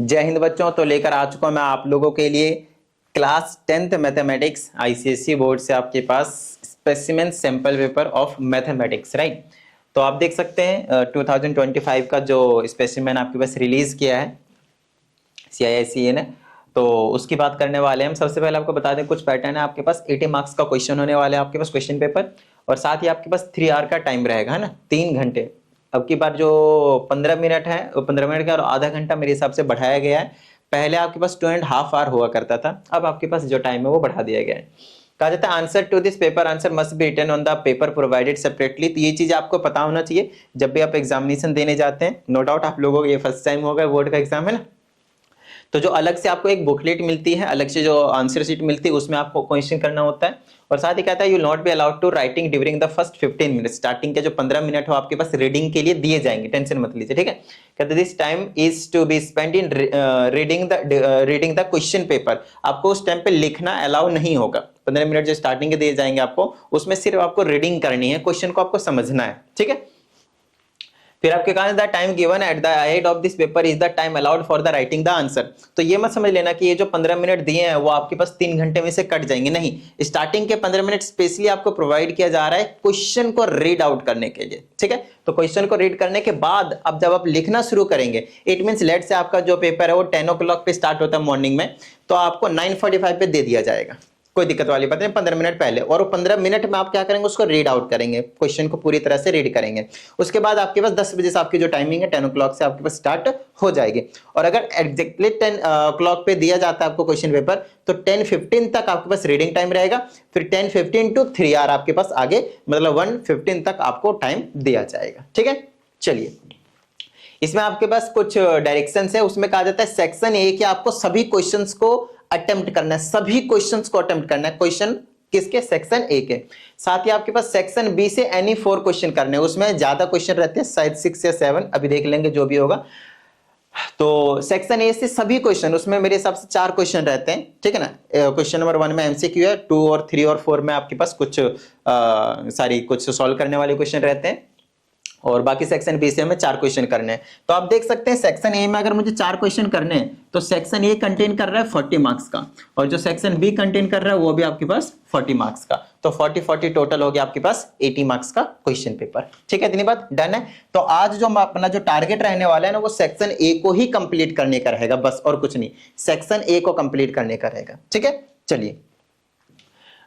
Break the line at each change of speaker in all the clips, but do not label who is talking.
जय हिंद बच्चों। तो लेकर आ चुका हूं मैं आप लोगों के लिए class 10th mathematics ICSE board से आपके पास specimen sample paper of mathematics, right. तो आप देख सकते हैं 2025 का जो स्पेसिमेन आपके पास रिलीज किया है CIICA ने, तो उसकी बात करने वाले हैं हम। सबसे पहले आपको बता दें कुछ पैटर्न है आपके पास। 80 मार्क्स का क्वेश्चन होने वाला है आपके पास क्वेश्चन पेपर, और साथ ही आपके पास 3 आवर का टाइम रहेगा, है ना, 3 घंटे। अब की बार जो 15 मिनट है वो 15 मिनट का और आधा घंटा मेरे हिसाब से बढ़ाया गया है। पहले आपके पास 2.5 आवर हुआ करता था, अब आपके पास जो टाइम है वो बढ़ा दिया गया है। कहा जाता है answer to this paper answer must be written on the paper provided separately. तो ये चीज आपको पता होना चाहिए जब भी आप एग्जामिनेशन देने जाते हैं। नो डाउट आप लोगों को ये फर्स्ट टाइम होगा बोर्ड का एग्जाम, है ना। तो जो अलग से आपको एक बुकलेट मिलती है, अलग से जो आंसर शीट मिलती है, उसमें आपको क्वेश्चन करना होता है। और साथ ही कहता है you not be allowed to writing during the first 15 minute. Starting के जो 15 मिनट हो आपके पास रीडिंग के लिए दिए जाएंगे, टेंशन मत लीजिए, ठीक है। कहते this time is to be spend in reading the question paper. आपको उस टाइम पे लिखना अलाउ नहीं होगा। 15 मिनट जो स्टार्टिंग के दिए जाएंगे आपको, उसमें सिर्फ आपको रीडिंग करनी है, क्वेश्चन को आपको समझना है, ठीक है। फिर आपके कहा the time given at the head of this paper is the time allowed for the writing the answer. तो ये मत समझ लेना कि ये जो 15 मिनट दिए हैं वो आपके पास 3 घंटे में से कट जाएंगे, नहीं। स्टार्टिंग के 15 मिनट स्पेशली आपको प्रोवाइड किया जा रहा है क्वेश्चन को रीड आउट करने के लिए, ठीक है। तो क्वेश्चन को रीड करने के बाद अब जब आप लिखना शुरू करेंगे, इट मींस लेट से आपका जो पेपर है वो 10 o'clock पे स्टार्ट होता है मॉर्निंग में, तो आपको 9:45 पे दे दिया जाएगा। कोई दिक्कत वाली बात नहीं, 15 मिनट पहले। और वो 15 मिनट में आप क्या करेंगे, उसको रीड आउट करेंगे, क्वेश्चन को पूरी तरह से रीड करेंगे। उसके बाद आपके पास 10 बजे से आपकी जो टाइमिंग है 10 o'clock से आपके पास स्टार्ट हो जाएगी। और अगर एग्जैक्टली 10 o'clock पे दिया जाता है आपको क्वेश्चन पेपर, तो 10:15 तक आपके पास रीडिंग टाइम रहेगा। फिर 10:15 to 3 आवर आपके पास आगे, मतलब 1:15 तक आपको टाइम दिया जाएगा, ठीक है। चलिए, इसमें आपके पास कुछ डायरेक्शंस है। उसमें कहा जाता है सेक्शन ए के आपको सभी क्वेश्चंस को अटेम्प्ट करना है, सभी क्वेश्चंस को अटेम्प्ट करना है। क्वेश्चन किसके? सेक्शन ए के। साथ ही आपके पास सेक्शन बी से एनी 4 क्वेश्चन करने हैं। उसमें ज्यादा क्वेश्चन रहते हैं, शायद 6 या 7, अभी देख लेंगे जो भी होगा। तो सेक्शन ए से सभी क्वेश्चन, उसमें मेरे हिसाब से 4 क्वेश्चन रहते हैं, ठीक है ना। क्वेश्चन नंबर 1 में एमसीक्यू है, 2 और 3 और 4 में आपके पास कुछ कुछ सॉल्व करने वाले क्वेश्चन रहते हैं, और बाकी सेक्शन बी से हमें 4 क्वेश्चन करने हैं। तो आप देख सकते हैं सेक्शन ए में अगर मुझे 4 क्वेश्चन करने हैं तो सेक्शन ए कंटेन कर रहा है 40 मार्क्स का, और जो सेक्शन बी कंटेन कर रहा है वो भी आपके पास 40 मार्क्स का। तो 40 टोटल हो गया आपके पास 80 मार्क्स का क्वेश्चन पेपर, ठीक है। इतनी बात डन है। तो आज जो अपना जो टारगेट रहने वाला है ना, वो सेक्शन ए को ही कंप्लीट करने का रहेगा, बस और कुछ नहीं। सेक्शन ए को कंप्लीट करने का रहेगा, ठीक है। चलिए,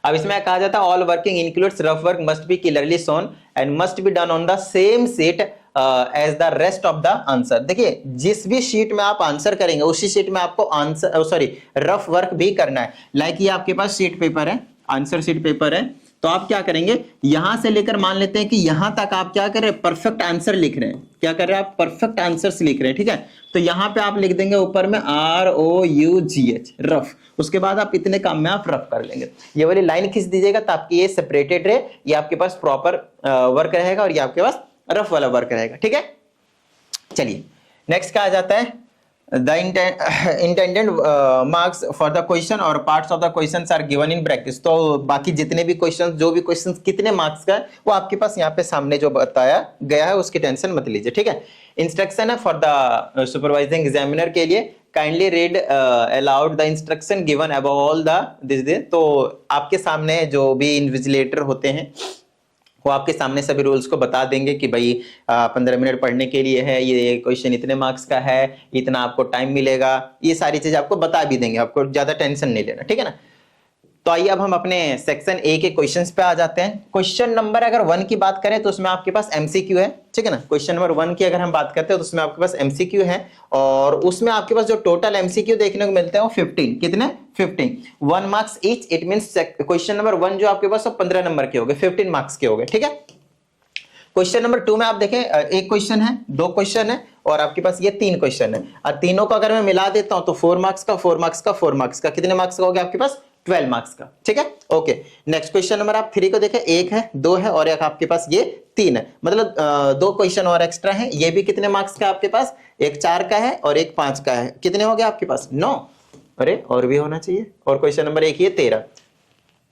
अब इसमें कहा जाता है all working includes rough work must be clearly shown and must be done on the same sheet as the rest of the answer. देखिए, जिस भी शीट में आप आंसर करेंगे उसी शीट में आपको आंसर रफ वर्क भी करना है। लाइक ये आपके पास शीट पेपर है, आंसर शीट पेपर है, तो आप क्या करेंगे, यहां से लेकर मान लेते हैं कि यहां तक आप क्या कर रहे हैं, परफेक्ट आंसर लिख रहे हैं। क्या कर रहे हैं आप? परफेक्ट आंसर्स लिख रहे हैं, ठीक है। तो यहां पे आप लिख देंगे ऊपर में ROUGH, रफ। उसके बाद आप इतने काम में आप रफ कर लेंगे, ये वाली लाइन खींच दीजिएगा ताकि ये सेपरेटेड रहे, ये आपके पास प्रॉपर वर्क रहेगा और ये आपके पास रफ वाला वर्क रहेगा, ठीक है। चलिए, नेक्स्ट क्या आ जाता है, the intended marks for the question और parts of the questions are given in brackets. तो बाकी जितने भी क्वेश्चंस, जो भी क्वेश्चंस कितने मार्क्स का है वो आपके पास यहाँ पे सामने जो बताया गया है, उसकी टेंशन मत लीजिए, ठीक है। इंस्ट्रक्शन है फॉर द सुपरवाइजिंग एग्जामिनर के लिए, kindly read aloud the instruction given above all the this. तो आपके सामने जो भी इन्विजिलेटर होते हैं वो आपके सामने सभी रूल्स को बता देंगे कि भाई 15 मिनट पढ़ने के लिए है, ये क्वेश्चन इतने मार्क्स का है, इतना आपको टाइम मिलेगा, ये सारी चीज आपको बता भी देंगे, आपको ज्यादा टेंशन नहीं लेना, ठीक है ना। तो आइए अब हम अपने सेक्शन ए के क्वेश्चंस पे आ जाते हैं। क्वेश्चन नंबर अगर 1 की बात करें तो उसमें आपके पास एमसीक्यू है, ठीक है ना। क्वेश्चन नंबर 1 की अगर हम बात करते हैं तो उसमें आपके पास एमसीक्यू है, और उसमें आपके पास जो टोटल एमसीक्यू देखने को मिलते हैं वो 15, कितने? 15, 1 marks each. It means question number 1 जो आपके पास 15 नंबर के हो गए, 15 मार्क्स के हो गए, ठीक है। क्वेश्चन नंबर 2 में आप देखें, एक क्वेश्चन है, 2 क्वेश्चन है, और आपके पास ये 3 क्वेश्चन है, और तीनों को अगर मैं मिला देता हूं तो 4 मार्क्स का, 4 मार्क्स का, 4 मार्क्स का, कितने मार्क्स का हो गया आपके पास? 12 मार्क्स का, ठीक है। ओके, नेक्स्ट क्वेश्चन नंबर आप 3 को देखें, 1 है, 2 है, और एक आपके पास ये 3 है, मतलब 2 क्वेश्चन और एक्स्ट्रा है। ये भी कितने मार्क्स का आपके पास? एक 4 का है और एक 5 का है, कितने हो गया आपके पास? 9। अरे और भी होना चाहिए। और क्वेश्चन नंबर 1 ये 13,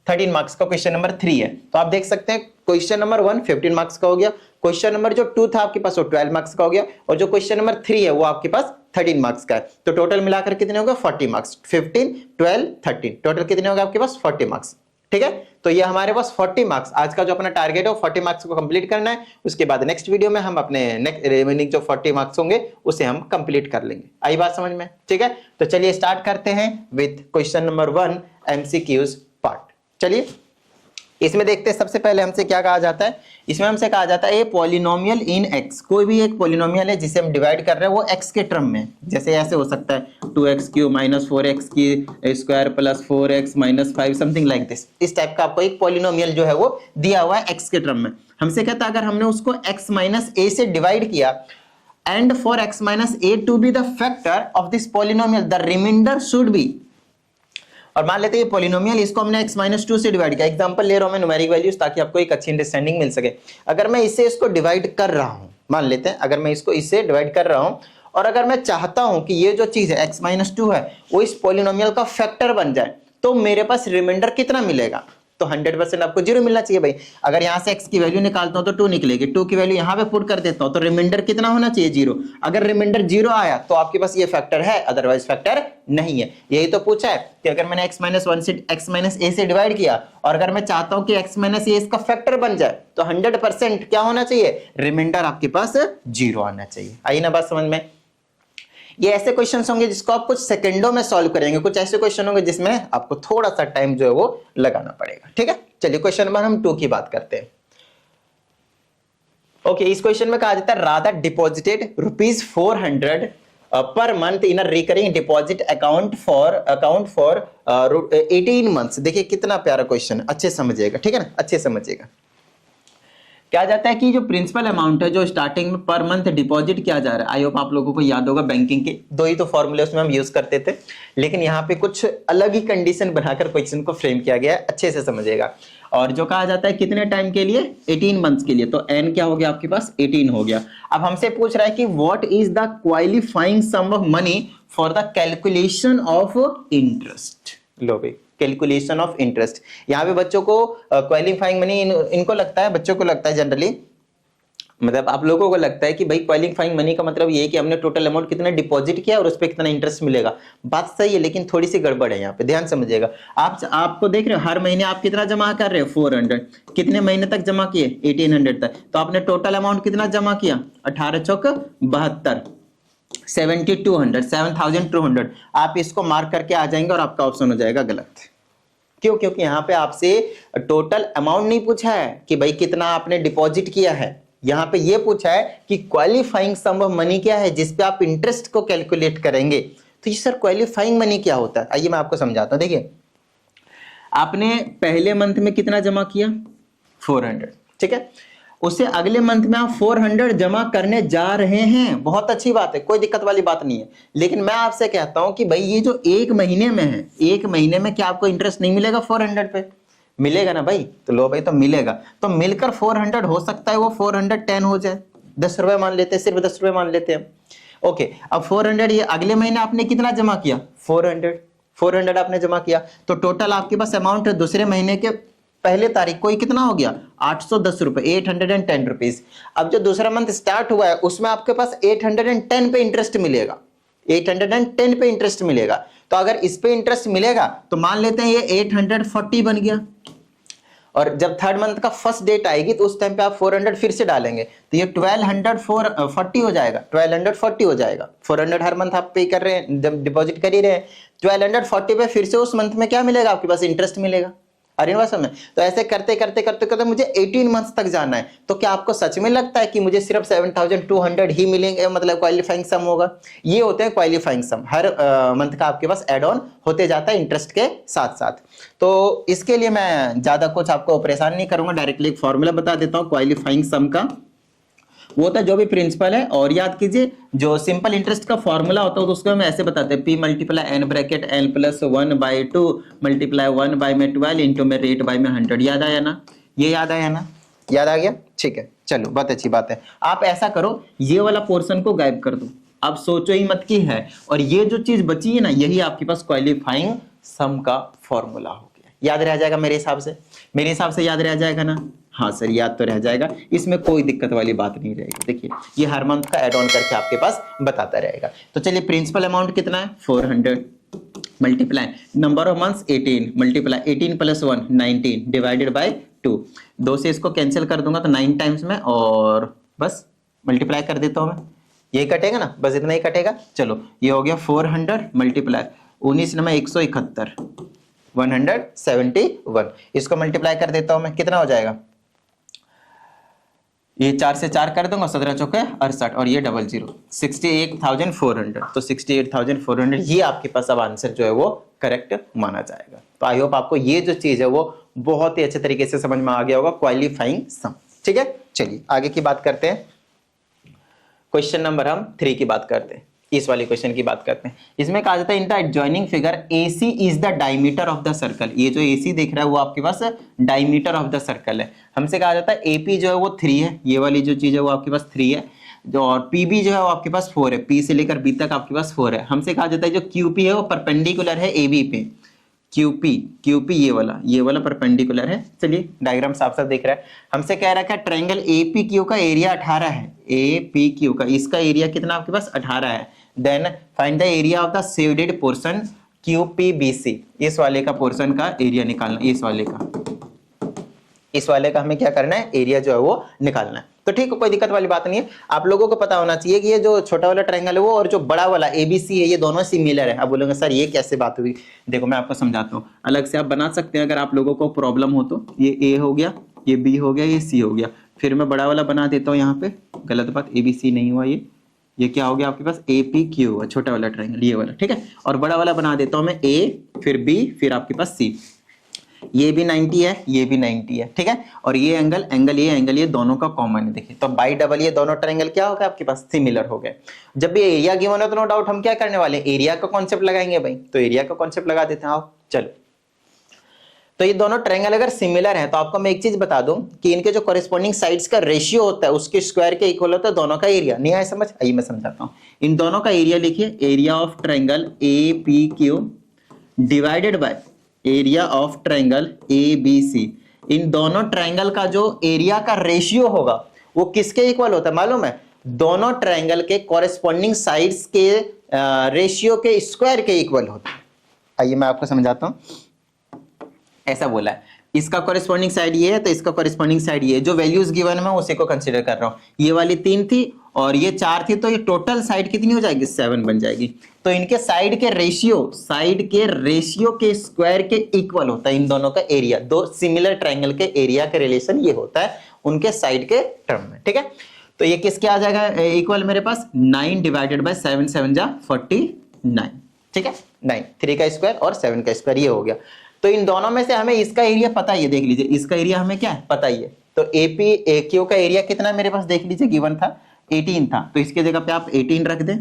13 मार्क्स का क्वेश्चन नंबर 3 है। तो आप देख सकते हैं क्वेश्चन नंबर 1 15 मार्क्स का हो गया, क्वेश्चन नंबर जो 2 था आपके पास वो 12 मार्क्स का हो गया, और जो क्वेश्चन नंबर 3 है वो आपके पास 13 मार्क्स का है। तो टोटल मिलाकर कितने हो गए 40 मार्क्स, 15 12 13, टोटल कितने हो गए आपके पास 40 मार्क्स। ठीक है, तो ये हमारे पास 40 मार्क्स आज का जो अपना टारगेट है वो 40 मार्क्स को कंप्लीट करना है। उसके बाद नेक्स्ट वीडियो में हम अपने नेक्स्ट रिमेनिंग जो 40 मार्क्स होंगे उसे हम कंप्लीट कर लेंगे। आई बात समझ में? ठीक है, तो चलिए स्टार्ट करते हैं with question number 1 MCQs part. चलिए इसमें देखते हैं सबसे पहले हमसे क्या कहा जाता है। इसमें हमसे कहा जाता है ए पॉलिनोमियल इन x, कोई भी एक पॉलिनोमियल है जिसे हम डिवाइड कर रहे हैं वो x के टर्म में, जैसे ऐसे हो सकता है 2x³ - 4x की square plus 4x - 5 something like this. इस टाइप का आपको एक पॉलिनोमियल जो है वो दिया हुआ है x के टर्म में। हमसे कहता है अगर हमने उसको x - a से डिवाइड किया and for x - a to be the factor of this polynomial the remainder should be, और मान लेते हैं ये पॉलिनोमियल इसको हमने x - 2 से डिवाइड किया। एग्जांपल ले रहा हूं मैं न्यूमेरिक वैल्यूज ताकि आपको एक अच्छी अंडरस्टैंडिंग मिल सके। अगर मैं इससे इसको डिवाइड कर रहा हूं, मान लेते हैं अगर मैं इसको इससे डिवाइड कर रहा हूं और अगर मैं चाहता हूं कि ये जो चीज है x - 2 है वो इस पॉलिनोमियल का फैक्टर बन जाए, तो मेरे पास रिमाइंडर कितना मिलेगा? तो 100% आपको 0 मिलना चाहिए भाई। अगर यहां से x की वैल्यू निकालता हूं तो 2 निकलेगी, 2 की वैल्यू यहां पे पुट कर देता हूं तो रिमाइंडर कितना होना चाहिए 0। अगर रिमाइंडर 0 आया तो आपके पास ये फैक्टर है, अदरवाइज फैक्टर नहीं है। यही तो पूछा है कि अगर मैंने x - 1 से x - a से डिवाइड किया और अगर मैं चाहता हूं कि x - a इसका फैक्टर बन जाए तो 100% क्या होना चाहिए? रिमाइंडर आपके पास 0 आना चाहिए। आई ना बात समझ में? ये ऐसे क्वेश्चंस होंगे जिसको आप कुछ सेकंडों में सॉल्व करेंगे, कुछ ऐसे क्वेश्चन होंगे जिसमें आपको थोड़ा सा टाइम जो है वो लगाना पड़ेगा। ठीक है, चलिए क्वेश्चन नंबर हम 2 की बात करते हैं। ओके, इस क्वेश्चन में कहा जाता है Radha deposited ₹400 per month in a recurring deposit account for 18 months. देखिए कितना प्यारा क्वेश्चन, अच्छे समझिएगा। ठीक है ना, अच्छे समझिएगा। क्या जाता है कि जो प्रिंसिपल अमाउंट है जो स्टार्टिंग में पर मंथ डिपॉजिट किया जा रहा है, आई होप आप लोगों को याद होगा बैंकिंग के 2 ही तो फॉर्मूले उसमें हम यूज करते थे, लेकिन यहाँ पे कुछ अलग ही कंडीशन बनाकर क्वेश्चन को फ्रेम किया गया है, अच्छे से समझिएगा। और जो कहा जाता है कितने टाइम के लिए? 18 मंथ्स के लिए। तो n क्या हो गया आपके पास? 18 हो गया। अब हमसे पूछ रहा है कि what is the qualifying sum of money for the calculation of interest. लो भाई, कैलकुलेशन ऑफ इंटरेस्ट। यहाँ पे बच्चों को क्वालिफाइंग मनी इनको लगता है, बच्चों को लगता है जनरली, मतलब आप लोगों को लगता है कि भाई क्वालिफाइंग मनी का मतलब ये है कि हमने टोटल अमाउंट कितना डिपॉजिट किया और उस पर कितना इंटरेस्ट मिलेगा। बात सही है, लेकिन थोड़ी सी गड़बड़ है यहाँ पे, ध्यान समझिएगा। आपको देख रहे हो हर महीने आप कितना जमा कर रहे हो 400, कितने महीने तक जमा किए 1800 तक, तो आपने टोटल अमाउंट कितना जमा किया 18 चौक 72, 7200 आप इसको मार्क करके आ जाएंगे और आपका ऑप्शन हो जाएगा गलत। क्यों? क्योंकि यहां पे आपसे टोटल अमाउंट नहीं पूछा है कि भाई कितना आपने डिपॉजिट किया है, यहां पे ये पूछा है कि क्वालिफाइंग सम ऑफ मनी क्या है जिस पे आप इंटरेस्ट को कैलकुलेट करेंगे। तो ये सर क्वालिफाइंग मनी क्या होता है, आइए मैं आपको समझाता हूं। देखिए आपने पहले मंथ में कितना जमा किया 400, ठीक है, उससे अगले मंथ में आप 400 जमा करने जा रहे हैं, बहुत अच्छी बात है, कोई दिक्कत वाली बात नहीं है। लेकिन मैं आपसे कहता हूं कि भाई ये जो एक महीने में है, एक महीने में क्या आपको इंटरेस्ट नहीं मिलेगा 400 पे? मिलेगा ना भाई। तो लो भाई, तो मिलेगा, तो मिलकर 400 हो सकता है वो 410 हो जाए, 10 रुपए मान लेते हैं, सिर्फ 10 रुपए मान लेते हैं। ओके, अब 400 ये अगले महीने आपने कितना जमा किया 400 आपने जमा किया, तो टोटल आपके पास अमाउंट दूसरे महीने के पहले तारीख को कितना हो गया 810 रुपए, 810 रुपीज। अब जो दूसरा मंथ स्टार्ट हुआ है उसमें आपके पास 810 पे इंटरेस्ट मिलेगा, 810 पे इंटरेस्ट मिलेगा। तो अगर इस पे इंटरेस्ट मिलेगा तो मान लेते हैं ये 840 बन गया, और जब थर्ड मंथ का फर्स्ट डेट आएगी तो उस टाइम पे आप 400 फिर से डालेंगे तो ये 1240 हो जाएगा, 1240 हो जाएगा। 400 हर मंथ आप पे कर रहे हैं, जब डिपॉजिट कर ही रहे हैं, 1240 पे फिर से उस मंथ में क्या मिलेगा आपके पास? इंटरेस्ट मिलेगा। अरे बात समझ। तो ऐसे करते करते करते करते मुझे 18 मंथ्स तक जाना है। तो क्या आपको सच में लगता है कि मुझे सिर्फ 7200 ही मिलेंगे, मतलब क्वालिफाइंग सम होगा? ये होते हैं क्वालिफाइंग सम, हर मंथ का आपके पास एड ऑन होते जाता है इंटरेस्ट के साथ साथ। तो इसके लिए मैं ज्यादा कुछ आपको परेशान नहीं करूंगा, डायरेक्टली एक फॉर्मूला बता देता हूँ क्वालिफाइंग सम का, वो होता है जो भी प्रिंसिपल है। और याद कीजिए जो सिंपल इंटरेस्ट का फॉर्मूला होता है तो उसको हम ऐसे बताते हैं P × n bracket n + 1/2 × 1/12 into में रेट बाय में 100। याद आया ना? ये याद आया ना? याद आ गया? ठीक है, चलो बहुत अच्छी बात है। आप ऐसा करो, ये वाला पोर्शन को गायब कर दो, अब सोचो ही मत की है, और ये जो चीज बची है ना, यही आपके पास क्वालिफाइंग सम का फॉर्मूला हो गया। याद रह जाएगा मेरे हिसाब से याद रह जाएगा ना? हाँ सर, याद तो रह जाएगा, इसमें कोई दिक्कत वाली बात नहीं रहेगी। देखिए ये हर मंथ का एड ऑन करके आपके पास बताता रहेगा। तो चलिए प्रिंसिपल अमाउंट कितना है 400 multiply number of months 18 multiply 18 + 1 19 divided by 2। 2 से इसको कैंसिल कर दूंगा तो 9 टाइम्स में, और बस मल्टीप्लाई कर देता हूं मैं, ये कटेगा ना, बस इतना ही कटेगा। चलो ये हो गया 400 मल्टीप्लाई 19 में 171 171। इसको मल्टीप्लाई कर देता हूं मैं, कितना हो जाएगा? ये 4 से 4 कर दूंगा, 17 चौके 68 और ये 00 68,400। तो 68,400 ये आपके पास अब आंसर जो है वो करेक्ट माना जाएगा। तो आई होप आपको ये जो चीज है वो बहुत ही अच्छे तरीके से समझ में आ गया होगा, क्वालिफाइंग सम। ठीक है, चलिए आगे की बात करते हैं। क्वेश्चन नंबर हम 3 की बात करते हैं, इस वाली क्वेश्चन की बात करते हैं। इसमें कहा जाता है इन the adjoining figure AC is the diameter of the circle. ये जो AC दिख रहा है वो आपके पास डायमीटर ऑफ द सर्कल है। हमसे कहा जाता है AP जो है वो 3 है, ये वाली जो चीज है वो आपके पास 3 है, जो और PB जो है वो आपके पास 4 है, P से लेकर B तक आपके पास 4 है। हमसे कहा जाता है जो QP है वो परपेंडिकुलर है AB पे, QP ये वाला परपेंडिकुलर है। चलिए डायग्राम साफ साफ दिख रहा है। हमसे कह रहा है ट्रायंगल APQ का एरिया 18 है, APQ का इसका एरिया कितना आपके पास 18 है। Then find the area of the shaded portion QPBC, इस वाले का पोर्शन का एरिया निकालना, इस वाले का हमें क्या करना है, एरिया जो है वो निकालना है। तो ठीक है, कोई दिक्कत वाली बात नहीं है। आप लोगों को पता होना चाहिए कि ये जो छोटा वाला ट्रायंगल है वो और जो बड़ा वाला ABC है ये दोनों सिमिलर है। आप बोलोगे सर ये कैसे बात हुई? देखो मैं आपको समझाता हूँ, अलग से आप बना सकते हैं अगर आप लोगों को प्रॉब्लम हो तो। ये A हो गया, ये B हो गया, ये C हो गया, फिर मैं बड़ा वाला बना देता हूँ यहाँ पे। गलत बात, ABC नहीं हुआ, ये क्या हो गया आपके पास APQ हुआ, छोटा वाला ट्रायंगल ये वाला, ठीक है। और बड़ा वाला बना देता हूँ मैं A, फिर B, फिर आपके पास C। ये भी 90 है, ये भी 90 है, ठीक है। और ये एंगल ये दोनों का कॉमन है। देखिए तो बाई डबल ये दोनों ट्रायंगल क्या हो गए आपके पास, सिमिलर हो गए। जब भी एरिया गिवन है तो नो डाउट हम क्या करने वाले हैं, एरिया का कॉन्सेप्ट लगाएंगे भाई। तो एरिया का कॉन्सेप्ट लगा देते हैं, आओ चलो। तो ये दोनों ट्रायंगल अगर सिमिलर है तो आपको मैं एक चीज बता दूं कि इनके जो कॉरेस्पॉन्डिंग साइड्स का रेशियो होता है उसके स्क्वायर के इक्वल होता है दोनों का एरिया। नहीं आया समझ? आइए मैं समझाता हूं। इन दोनों का एरिया लिखिए, area of triangle APQ divided by area of triangle ABC। इन दोनों ट्रायंगल का जो एरिया का रेशियो होगा वो किसके इक्वल होता है मालूम है? दोनों ट्रायंगल के कॉरेस्पॉन्डिंग साइड्स के रेशियो के स्क्वायर के इक्वल होता है। आइए मैं आपको समझाता हूं। ऐसा बोला है, इसका कॉरेस्पॉन्डिंग साइड ये है तो इसका कॉरेस्पॉन्डिंग साइड ये है। जो वैल्यूज गिवन है मैं उसी को कंसीडर कर रहा हूं। ये वाली 3 थी और ये 4 थी, तो ये टोटल साइड कितनी हो जाएगी, 7 बन जाएगी। तो इनके साइड के रेशियो के स्क्वायर के इक्वल होता है इन दोनों का एरिया। दो सिमिलर ट्रायंगल के एरिया का रिलेशन ये होता है उनके साइड के टर्म में, ठीक है। तो ये किसके आ जाएगा इक्वल मेरे पास, 9 डिवाइडेड बाय 7 7 जा 49, ठीक है। 9 3 का स्क्वायर और 7 का स्क्वायर ये हो गया। तो इन दोनों में से हमें इसका एरिया पता ही है, देख लीजिए इसका एरिया हमें क्या है पता ही है। तो APQ का एरिया कितना मेरे पास देख लीजिए, गिवन था 18 था, तो इसके जगह पे आप 18 रख दें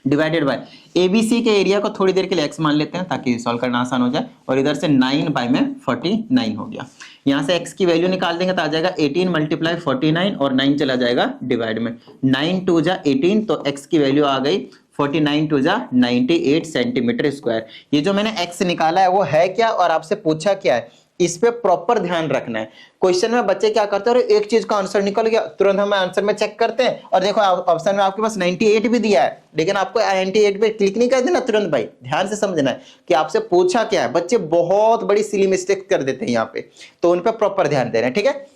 डिवाइडेड बाय ABC के एरिया को थोड़ी देर के लिए x मान लेते हैं ताकि सॉल्व करना आसान हो जाए। और इधर से 9 बाय में 49 हो गया। यहां से x की वैल्यू निकाल देंगे तो आ जाएगा 18 मल्टीप्लाई 49 और 9 चला जाएगा डिवाइड में, 9 2 जा 18, तो x की वैल्यू आ गई 49 2 जा 98 सेंटीमीटर स्क्वायर। ये जो मैंने x निकाला है वो है क्या और आपसे पूछा क्या है, इस पे प्रॉपर ध्यान रखना है। क्वेश्चन में बच्चे क्या करते हैं, एक चीज का आंसर निकल गया तुरंत हम आंसर में चेक करते हैं और देखो ऑप्शन में आपके पास 98 भी दिया है, लेकिन आपको 98 पे क्लिक नहीं कर देना तुरंत। भाई ध्यान से समझना है कि आपसे पूछा क्या है। बच्चे बहुत बड़ी सिली मिस्टेक कर देते हैं यहाँ पे, तो उन पे प्रॉपर ध्यान देना है, ठीक है।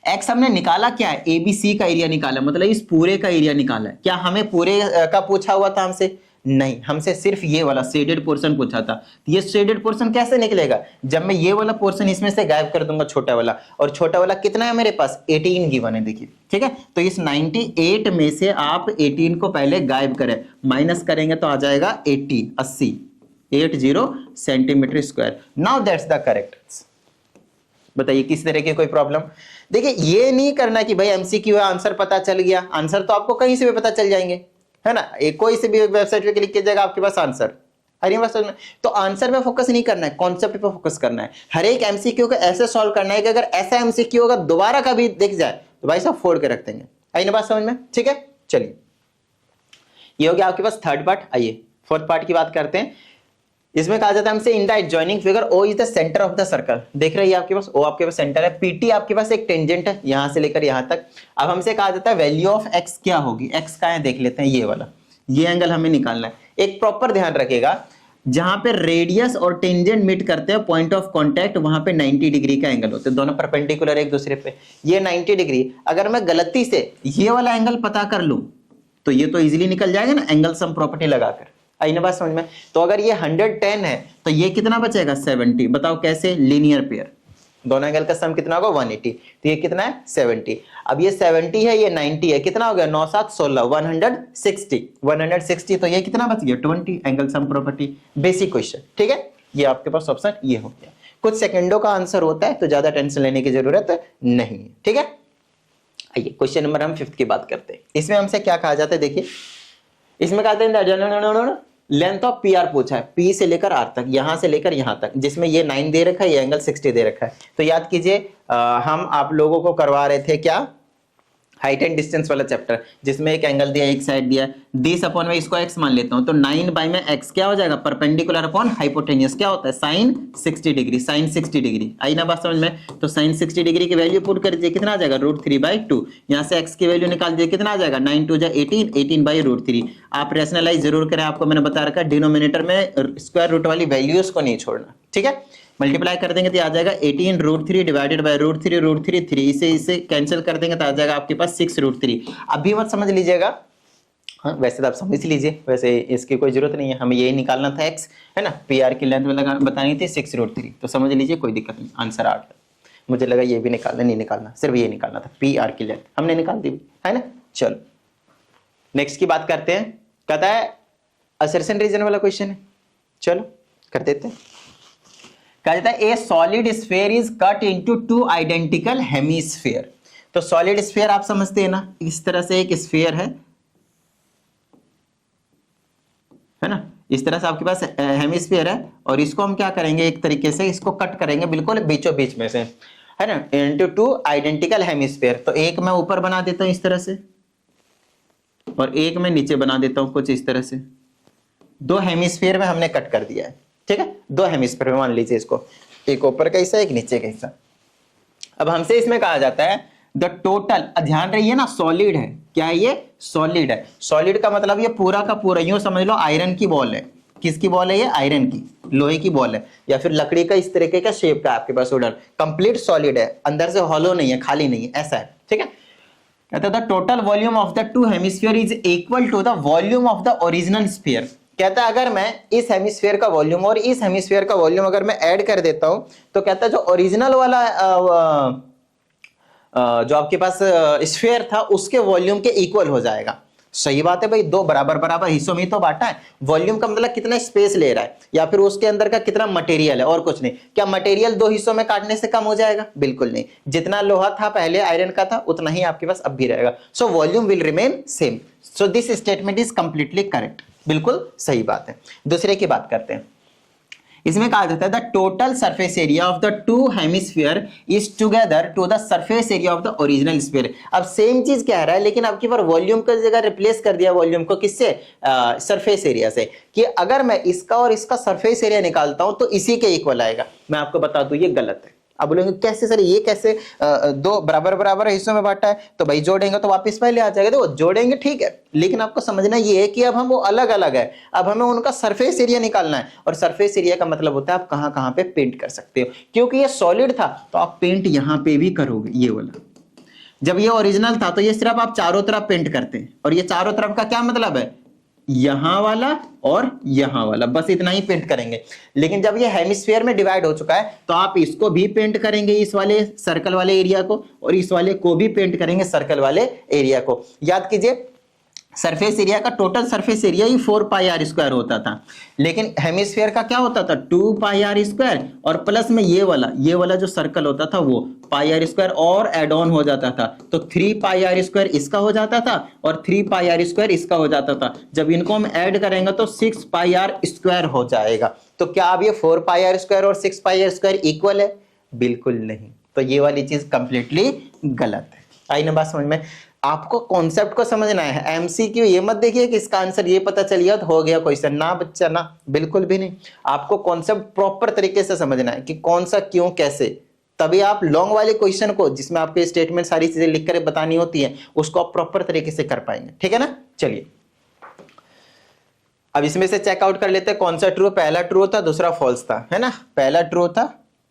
एक्स हमने निकाला क्या है, ABC का एरिया निकाला, मतलब इस पूरे का एरिया निकाला है। क्या हमें पूरे का पूछा हुआ था हमसे? नहीं, हमसे सिर्फ ये वाला शेडेड पोर्शन पूछा था। ये शेडेड पोर्शन कैसे निकलेगा, जब मैं ये वाला पोर्शन इसमें से गायब कर दूंगा छोटा वाला, और छोटा वाला कितना है मेरे पास 18 गिवन है, देखिए ठीक है। तो इस 98 में से आप 18 को पहले गायब करें, माइनस करेंगे तो आ जाएगा 80 centimetre square. Now that's the correct. बताइए किस तरह की कोई प्रॉब्लम? देखिए ये नहीं करना कि भाई MCQ है आंसर पता चल गया, आंसर तो आपको कहीं से भी पता चल जाएंगे, है ना। एक कोई से भी वेबसाइट पे क्लिक कीजिएगा आपके पास आंसर। अरे बस तो आंसर पे फोकस नहीं करना है, कॉन्सेप्ट पे फोकस करना है। हर एक MCQ को ऐसे सॉल्व करना है कि अगर ऐसा MCQ अगर दोबारा कभी दिख जाए तो भाई साहब फोड़ के रख देंगे। आई ना बात समझ में, ठीक है। चलिए ये हो गया आपके पास थर्ड पार्ट। आइए फोर्थ पार्ट की बात करते हैं। इसमें कहा जाता है हमसे in the adjoining figure O is the centre of the circle. देख रहे हैं आपके पास ओ आपके पास सेंटर है, पीटी आपके पास एक टेंजेंट है यहां से लेकर यहां तक। अब हमसे कहा जाता है वैल्यू ऑफ एक्स क्या होगी, एक्स का है देख लेते हैं, ये वाला, ये एंगल हमें निकालना है। एक प्रॉपर ध्यान रखिएगा, जहां पे रेडियस और टेंजेंट मीट करते हैं पॉइंट ऑफ कांटेक्ट, वहां पे 90 डिग्री का एंगल होता है, दोनों परपेंडिकुलर एक दूसरे पे, ये 90 डिग्री। अगर मैं गलती से ये वाला एंगल पता कर लूं तो ये तो इजीली निकल जाएगा ना एंगल सम प्रॉपर्टी लगाकर। आई ना बात समझ में? तो अगर ये 110 है तो ये कितना बचेगा 70। बताओ कैसे? लीनियर पेयर, दोनों एंगल का सम कितना होगा 180, तो ये कितना है 70। अब ये 70 है, ये 90 है, कितना हो गया 9 7 16 160, 160, तो ये कितना बच गया 20, angle sum property. Basic question, ठीक है, ये आपके पास ऑप्शन ये हो गया। कुछ सेकंडों का आंसर होता है तो ज्यादा टेंशन लेने की जरूरत नहीं है, ठीक है। आइए क्वेश्चन नंबर हम 5th की बात करते हैं। इसमें हमसे क्या कहा जाता है, देखिए इसमें कहते हैं लेंथ ऑफ पी आर पूछा है, पी से लेकर आर तक, यहां से लेकर यहां तक, जिसमें ये 9 दे रखा है, ये एंगल 60 दे रखा है। तो याद कीजिए हम आप लोगों को करवा रहे थे क्या, हाइट एंड डिस्टेंस वाला चैप्टर, जिसमें एक एंगल दिया एक साइड दिया, 10 अपॉन में इसको x मान लेता हूं तो 9 बाई में x क्या हो जाएगा, परपेंडिकुलर अपॉन हाइपोटेनियस क्या होता है sin 60 डिग्री, sin 60 डिग्री। आई ना बात समझ में? तो sin 60 डिग्री की वैल्यू पुट कर दीजिए, कितना आ जाएगा √3/2। यहां से x की वैल्यू निकाल दीजिए, कितना आ जाएगा 9 2 18, 18/√3। आप रैशनलाइज जरूर करें, आपको मैंने बता रखा है डिनोमिनेटर में स्क्वायर रूट वाली वैल्यूज को नहीं छोड़ना, ठीक है। मल्टीप्लाई कर देंगे तो आ जाएगा 18√3 डिवाइडेड बाय √3 3, इसे कैंसिल कर देंगे तो आ जाएगा आपके पास 6√3। अभी मत समझ लीजिएगा, हाँ वैसे तो आप समझ लीजिए, वैसे इसकी कोई जरूरत नहीं है, हमें यही निकालना था x, है ना, पी आर की लेंथ बतानी थी 6√3, तो समझ लीजिए कोई दिक्कत नहीं, आंसर 8 है। मुझे लगा ये भी निकालना, नहीं निकालना, सिर्फ ये निकालना था, पी आर की लेंथ हमने निकाल दी, है ना। चलो नेक्स्ट की बात करते हैं, कहता है असर्शन रीजन वाला क्वेश्चन है, चलो कर देते हैं। कहा जाता है ए solid sphere is cut into 2 identical hemisphere. तो सॉलिड स्फीयर आप समझते हैं ना, इस तरह से एक स्फीयर है ना, इस तरह से आपके पास हेमीस्फीयर है, और इसको हम क्या करेंगे, एक तरीके से इसको कट करेंगे बिल्कुल बीचों बीच में से, है ना, इनटू 2 आइडेंटिकल हेमीस्फीयर। तो एक मैं ऊपर बना देता हूं इस तरह से, और एक मैं नीचे बना देता हूं कुछ इस तरह से। 2 हेमीस्फीयर में हमने कट कर दिया है, ठीक है, 2 हेमिस्फीयर मान लीजिए इसको, एक ऊपर का हिस्सा एक नीचे का हिस्सा। अब हमसे इसमें कहा जाता है द टोटल, ध्यान रहिए ना सॉलिड है, क्या है ये, सॉलिड है। सॉलिड का मतलब ये पूरा का पूरा, यूं समझ लो आयरन की बॉल है। किसकी बॉल है ये, आयरन की, लोहे की बॉल है, या फिर लकड़ी का इस तरीके का शेप का आपके पास उड़न, कंप्लीट सॉलिड है, अंदर से हॉलो नहीं है, खाली नहीं है, ऐसा है, ठीक है। कहता है the total volume of the 2 hemisphere is equal to the volume of the original sphere. कहता है अगर मैं इस हेमिस्फीयर का वॉल्यूम और इस हेमिस्फीयर का वॉल्यूम अगर मैं ऐड कर देता हूं तो कहता है जो ओरिजिनल वाला जो आपके पास स्फीयर था उसके वॉल्यूम के इक्वल हो जाएगा। सही बात है भाई, 2 बराबर बराबर हिस्सों में तो बांटा है। वॉल्यूम का मतलब कितना स्पेस ले रहा है, या फिर उसके अंदर का कितना मटेरियल है, और कुछ नहीं। क्या मटेरियल 2 हिस्सों में काटने से कम हो जाएगा? बिल्कुल नहीं, जितना लोहा था पहले आयरन का था उतना ही आपके पास अब भी रहेगा। So volume will remain same. So this statement is completely correct, बिल्कुल सही बात है। दूसरे की बात करते हैं, इसमें कहा जाता है the total surface area of the 2 hemisphere is together to the surface area of the original sphere. अब सेम चीज कह रहा है, लेकिन आपकी बार वॉल्यूम की जगह रिप्लेस कर दिया वॉल्यूम को किससे, सरफेस एरिया से, कि अगर मैं इसका और इसका सरफेस एरिया निकालता हूं तो इसी के इक्वल आएगा। मैं आपको बता दूं ये गलत है। अब बोलेंगे कैसे सर, ये कैसे 2 बराबर बराबर हिस्सों में बांटा है, तो भाई जोड़ेंगे तो वापस पहले आ जाएगा। देखो जोड़ेंगे ठीक है, लेकिन आपको समझना ये है कि अब हम वो अलग अलग है, अब हमें उनका सरफेस एरिया निकालना है। और सरफेस एरिया का मतलब होता है आप कहां कहां पे पेंट कर सकते हो। क्योंकि ये सॉलिड था तो आप पेंट यहां पे भी करोगे, ये वाला। जब ये ओरिजिनल था तो ये सिर्फ आप चारों तरफ पेंट करते हैं, और ये चारों तरफ का क्या मतलब है, यहां वाला और यहां वाला, बस इतना ही पेंट करेंगे। लेकिन जब ये हेमिस्फीयर में डिवाइड हो चुका है तो आप इसको भी पेंट करेंगे, इस वाले सर्कल वाले एरिया को, और इस वाले को भी पेंट करेंगे, सर्कल वाले एरिया को। याद कीजिए सरफेस एरिया का टोटल सरफेस एरिया ही 4 पाई आर स्क्वायर होता था, लेकिन हेमिस्फीयर का क्या होता था 2 पाई आर स्क्वायर, और प्लस में ये वाला जो सर्कल होता था वो पाई आर स्क्वायर और एड ऑन हो जाता था, तो 3 पाई आर स्क्वायर इसका हो जाता था और 3 पाई आर स्क्वायर इसका हो जाता था। जब इनको हम ऐड करेंगे तो 6 पाई आर स्क्वायर हो जाएगा। तो क्या अब ये 4 पाई आर स्क्वायर और 6 पाई आर स्क्वायर इक्वल है? बिल्कुल नहीं। तो ये वाली चीज कंप्लीटली गलत है। आई ना बात समझ में? आपको कॉन्सेप्ट को समझना है। एमसीक्यू ये मत देखिए कि इसका आंसर ये पता चल गया तो हो गया क्वेश्चन, ना बच्चा ना, बिल्कुल भी नहीं। आपको कॉन्सेप्ट प्रॉपर तरीके से समझना है कि कौन सा क्यों कैसे, तभी आप लॉन्ग वाले क्वेश्चन को जिसमें आपके स्टेटमेंट सारी चीजें लिख कर बतानी होती है उसको आप प्रॉपर तरीके से कर पाएंगे, ठीक है ना। चलिए अब इसमें से चेकआउट कर लेते हैं कौन सा ट्रू, पहला ट्रू था दूसरा फॉल्स था, है ना। पहला ट्रू था,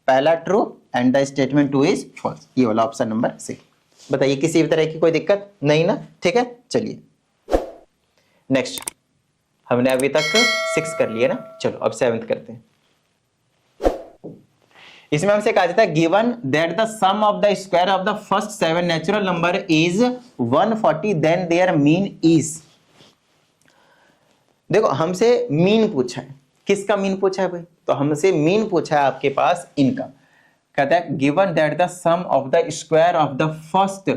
पहला true and the statement 2 is false, ये वाला ऑप्शन नंबर सी। बताइए किसी भी तरह की कोई दिक्कत नहीं ना, ठीक है। चलिए नेक्स्ट, हमने अभी तक 6 कर लिया ना, चलो अब 7th करते हैं। इसमें हमसे कहा जाता है given that the sum of the square of the first 7 natural number is 140 then their mean is. देखो हमसे मीन पूछा है, किसका मीन पूछा है भाई, तो हमसे मीन पूछा है आपके पास इनका। कहता है given that the sum of the square of the first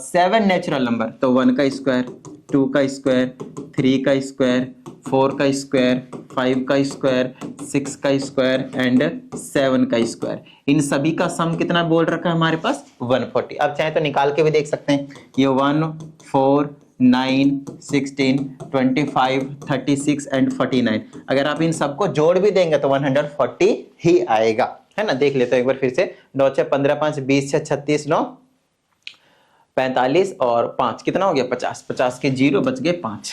7 natural number, तो 1 का स्क्वायर, 2 का स्क्वायर, 3 का स्क्वायर, 4 का स्क्वायर, 5 का स्क्वायर, 6 का स्क्वायर एंड 7 का स्क्वायर, इन सभी का सम कितना बोल रखा है हमारे पास 140। अब चाहे तो निकाल के भी देख सकते हैं, ये 1 4 9 16 25 36 एंड 49, अगर आप इन सबको जोड़ भी देंगे तो 140 ही आएगा, है ना। देख लेते हैं एक बार फिर से, 9 6 15 5 20 6 36 9 45 और 5 कितना हो गया 50, 50 के 0 बच गए 5,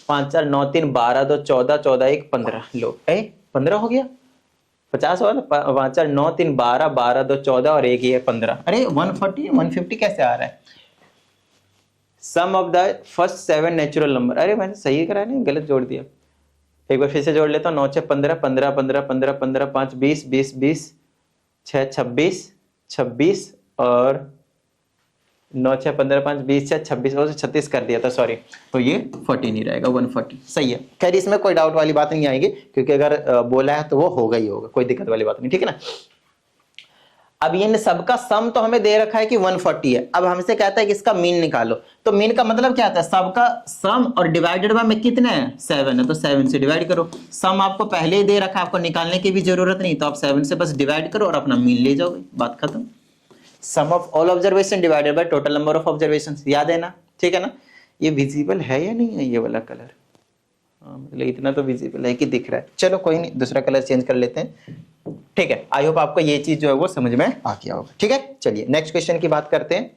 5 4 9 3 12 2 14 14 1 15, लो 15 हो गया, 50 और 5 4 9 3 12 12 2 14 और 1 ये 15, अरे 140 150 कैसे आ रहा है। Sum of the first 7 natural number, अरे मैंने सही करा नहीं, गलत जोड़ दिया, एक बार फिर से जोड़ लेता हूँ। 9 6 15 15 15 15 15 5 20 20 20 6 26 26 और 9 6 15 5 20 6 26 और 36 कर दिया था, सॉरी, तो ये 40 नहीं रहेगा 140, सही है। खैर इसमें कोई डाउट वाली बात नहीं आएगी क्योंकि अगर बोला है तो वो होगा ही होगा, कोई दिक्कत वाली बात नहीं, ठीक है ना। अब ये सबका सम तो हमें दे रखा है कि 140 है, अब हमसे कहता है कि इसका मीन निकालो, तो मीन का मतलब क्या आता है, सबका सम और डिवाइडेड बाय में कितने हैं 7 है, तो 7 से डिवाइड करो। सम आपको पहले ही दे रखा है, आपको निकालने की भी जरूरत नहीं, तो आप 7 से बस डिवाइड करो और अपना मीन ले जाओगे, बात खत्म। Sum of all observation divided by total number of observations, याद है ना, ठीक है ना। ये विजिबल है या नहीं है ये वाला कलर, हाँ मतलब इतना तो विजिबल है कि दिख रहा है, चलो कोई नहीं दूसरा कलर चेंज कर लेते हैं, ठीक है। आई होप आपको ये चीज जो है वो समझ में आ गया होगा, ठीक है। चलिए नेक्स्ट क्वेश्चन की बात करते हैं।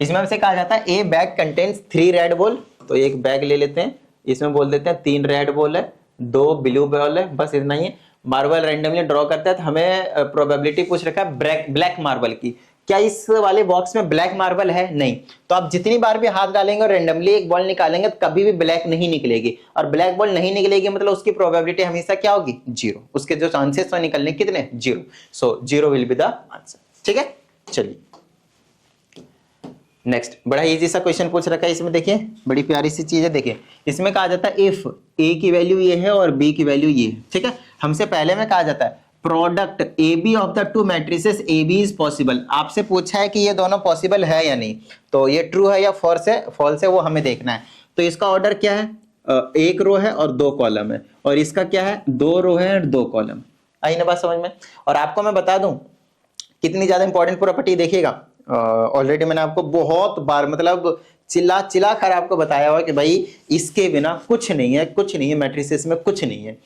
इसमें हमसे कहा जाता है ए बैग कंटेन्स 3 रेड बॉल, तो एक बैग ले लेते हैं, इसमें बोल देते हैं 3 रेड बॉल है, 2 ब्लू बॉल है, बस इतना ही है। मार्बल रैंडमली ड्रॉ करते हैं, तो हमें प्रोबेबिलिटी पूछ रखा है ब्लैक मार्बल की, क्या इस वाले बॉक्स में ब्लैक मार्बल है, नहीं, तो आप जितनी बार भी हाथ डालेंगे और रैंडमली एक बॉल निकालेंगे तो कभी भी ब्लैक नहीं निकलेगी, और ब्लैक बॉल नहीं निकलेगी मतलब उसकी प्रोबेबिलिटी हमेशा क्या होगी 0, उसके जो चांसेस हैं निकलने कितने 0, सो 0 विल बी द आंसर, ठीक है। चलिए नेक्स्ट, बड़ा इजी सा क्वेश्चन पूछ रखा है इसमें, देखिए बड़ी प्यारी सी चीज है, देखिए इसमें कहा जाता है इफ ए की वैल्यू ये है और बी की वैल्यू ये है, ठीक है। हमसे पहले में कहा जाता है product A B of the 2 matrices A B is possible, आपसे पूछा है कि ये दोनों पॉसिबल है या नहीं, तो ये ट्रू है या फॉल्स है वो हमें देखना है। तो इसका ऑर्डर क्या है, 1 रो है और 2 कॉलम है, और इसका क्या है 2 रो है और 2 कॉलम, आई ना बात समझ में। और आपको मैं बता दूं कितनी ज्यादा इंपॉर्टेंट प्रॉपर्टी, देखिएगा ऑलरेडी मैंने आपको बहुत बार मतलब चिल्ला चिल्ला कर आपको बताया हुआ कि भाई इसके बिना कुछ नहीं है, कुछ नहीं है, मैट्रिसेस में कुछ नहीं है।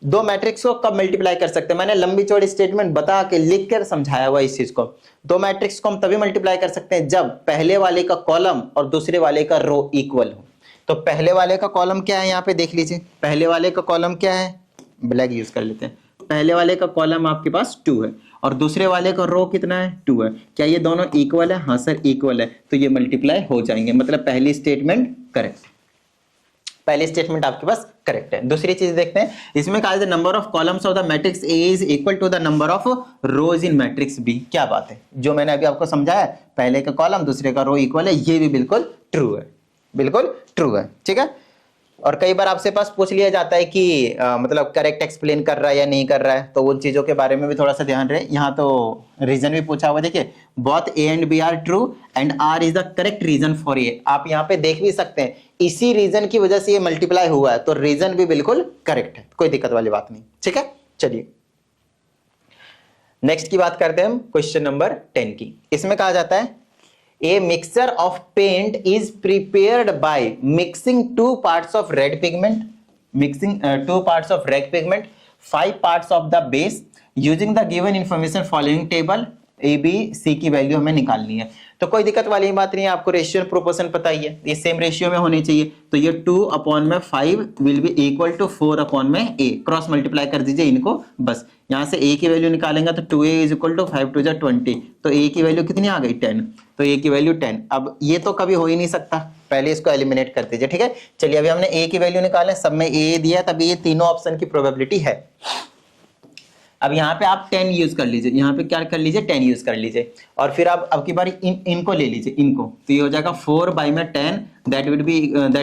2 मैट्रिक्स को कब मल्टीप्लाई कर सकते हैं, मैंने लंबी चौड़ी स्टेटमेंट बता के लिख कर समझाया हुआ इस चीज को। 2 मैट्रिक्स को हम तभी मल्टीप्लाई कर सकते हैं जब पहले वाले का कॉलम और दूसरे वाले का रो इक्वल हो। तो पहले वाले का कॉलम क्या है, यहाँ पे देख लीजिए, पहले वाले का कॉलम क्या है, ब्लैक यूज कर लेते हैं, पहले वाले का कॉलम आपके पास 2 है और दूसरे वाले का रो कितना है 2 है, क्या ये दोनों इक्वल है, हाँ सर इक्वल है, तो ये मल्टीप्लाई हो जाएंगे, मतलब पहली स्टेटमेंट करेक्ट, पहली स्टेटमेंट आपके पास करेक्ट है। दूसरी चीज देखते हैं, इसमें कहा है number of columns of the matrix A is equal to the number of rows in matrix B, क्या बात है, जो मैंने अभी आपको समझाया पहले का कॉलम दूसरे का रो इक्वल है, ये भी बिल्कुल ट्रू है, बिल्कुल ट्रू है, ठीक है। और कई बार आपसे पास पूछ लिया जाता है कि मतलब करेक्ट एक्सप्लेन कर रहा है या नहीं कर रहा है, तो उन चीजों के बारे में भी थोड़ा सा ध्यान रहे। यहाँ तो रीजन भी पूछा हुआ, देखिए both A and B are true and R is the correct reason for A, आप यहाँ पे देख भी सकते हैं इसी रीजन की वजह से ये मल्टीप्लाई हुआ है, तो रीजन भी बिल्कुल करेक्ट है, कोई दिक्कत वाली बात नहीं, ठीक है। चलिए नेक्स्ट की बात करते हैं हम, क्वेश्चन नंबर 10 की। इसमें कहा जाता है a mixture of paint is prepared by mixing 2 parts of red pigment, mixing 2 parts of red pigment, 5 parts of the base using the given information following table. A B C की value हमें निकालनी है। तो कोई दिक्कत वाली बात नहीं है, आपको रेशियो प्रोपोर्शन पता ही है, ये सेम रेशियो में होनी चाहिए। तो ये 2/5 will be equal to 4/a, cross multiply कर दीजिए इनको बस। यहां से a की वैल्यू निकालेंगे तो 2a इज इक्वल टू 5 2 20, तो a की वैल्यू कितनी आ गई 10, तो a की वैल्यू 10। अब ये तो कभी हो ही नहीं सकता, पहले इसको एलिमिनेट कर दीजिए, ठीक है। चलिए अभी हमने a की वैल्यू निकाले, सब में a दिया, तभी ये तीनों ऑप्शन की प्रोबेबिलिटी है। अब यहाँ पे आप 10 यूज कर लीजिए, यहाँ पे क्या कर लीजिए 10 यूज कर लीजिए, और फिर आप अब की बारी इनको ले लीजिए, इनको, तो ये हो जाएगा 4/10 that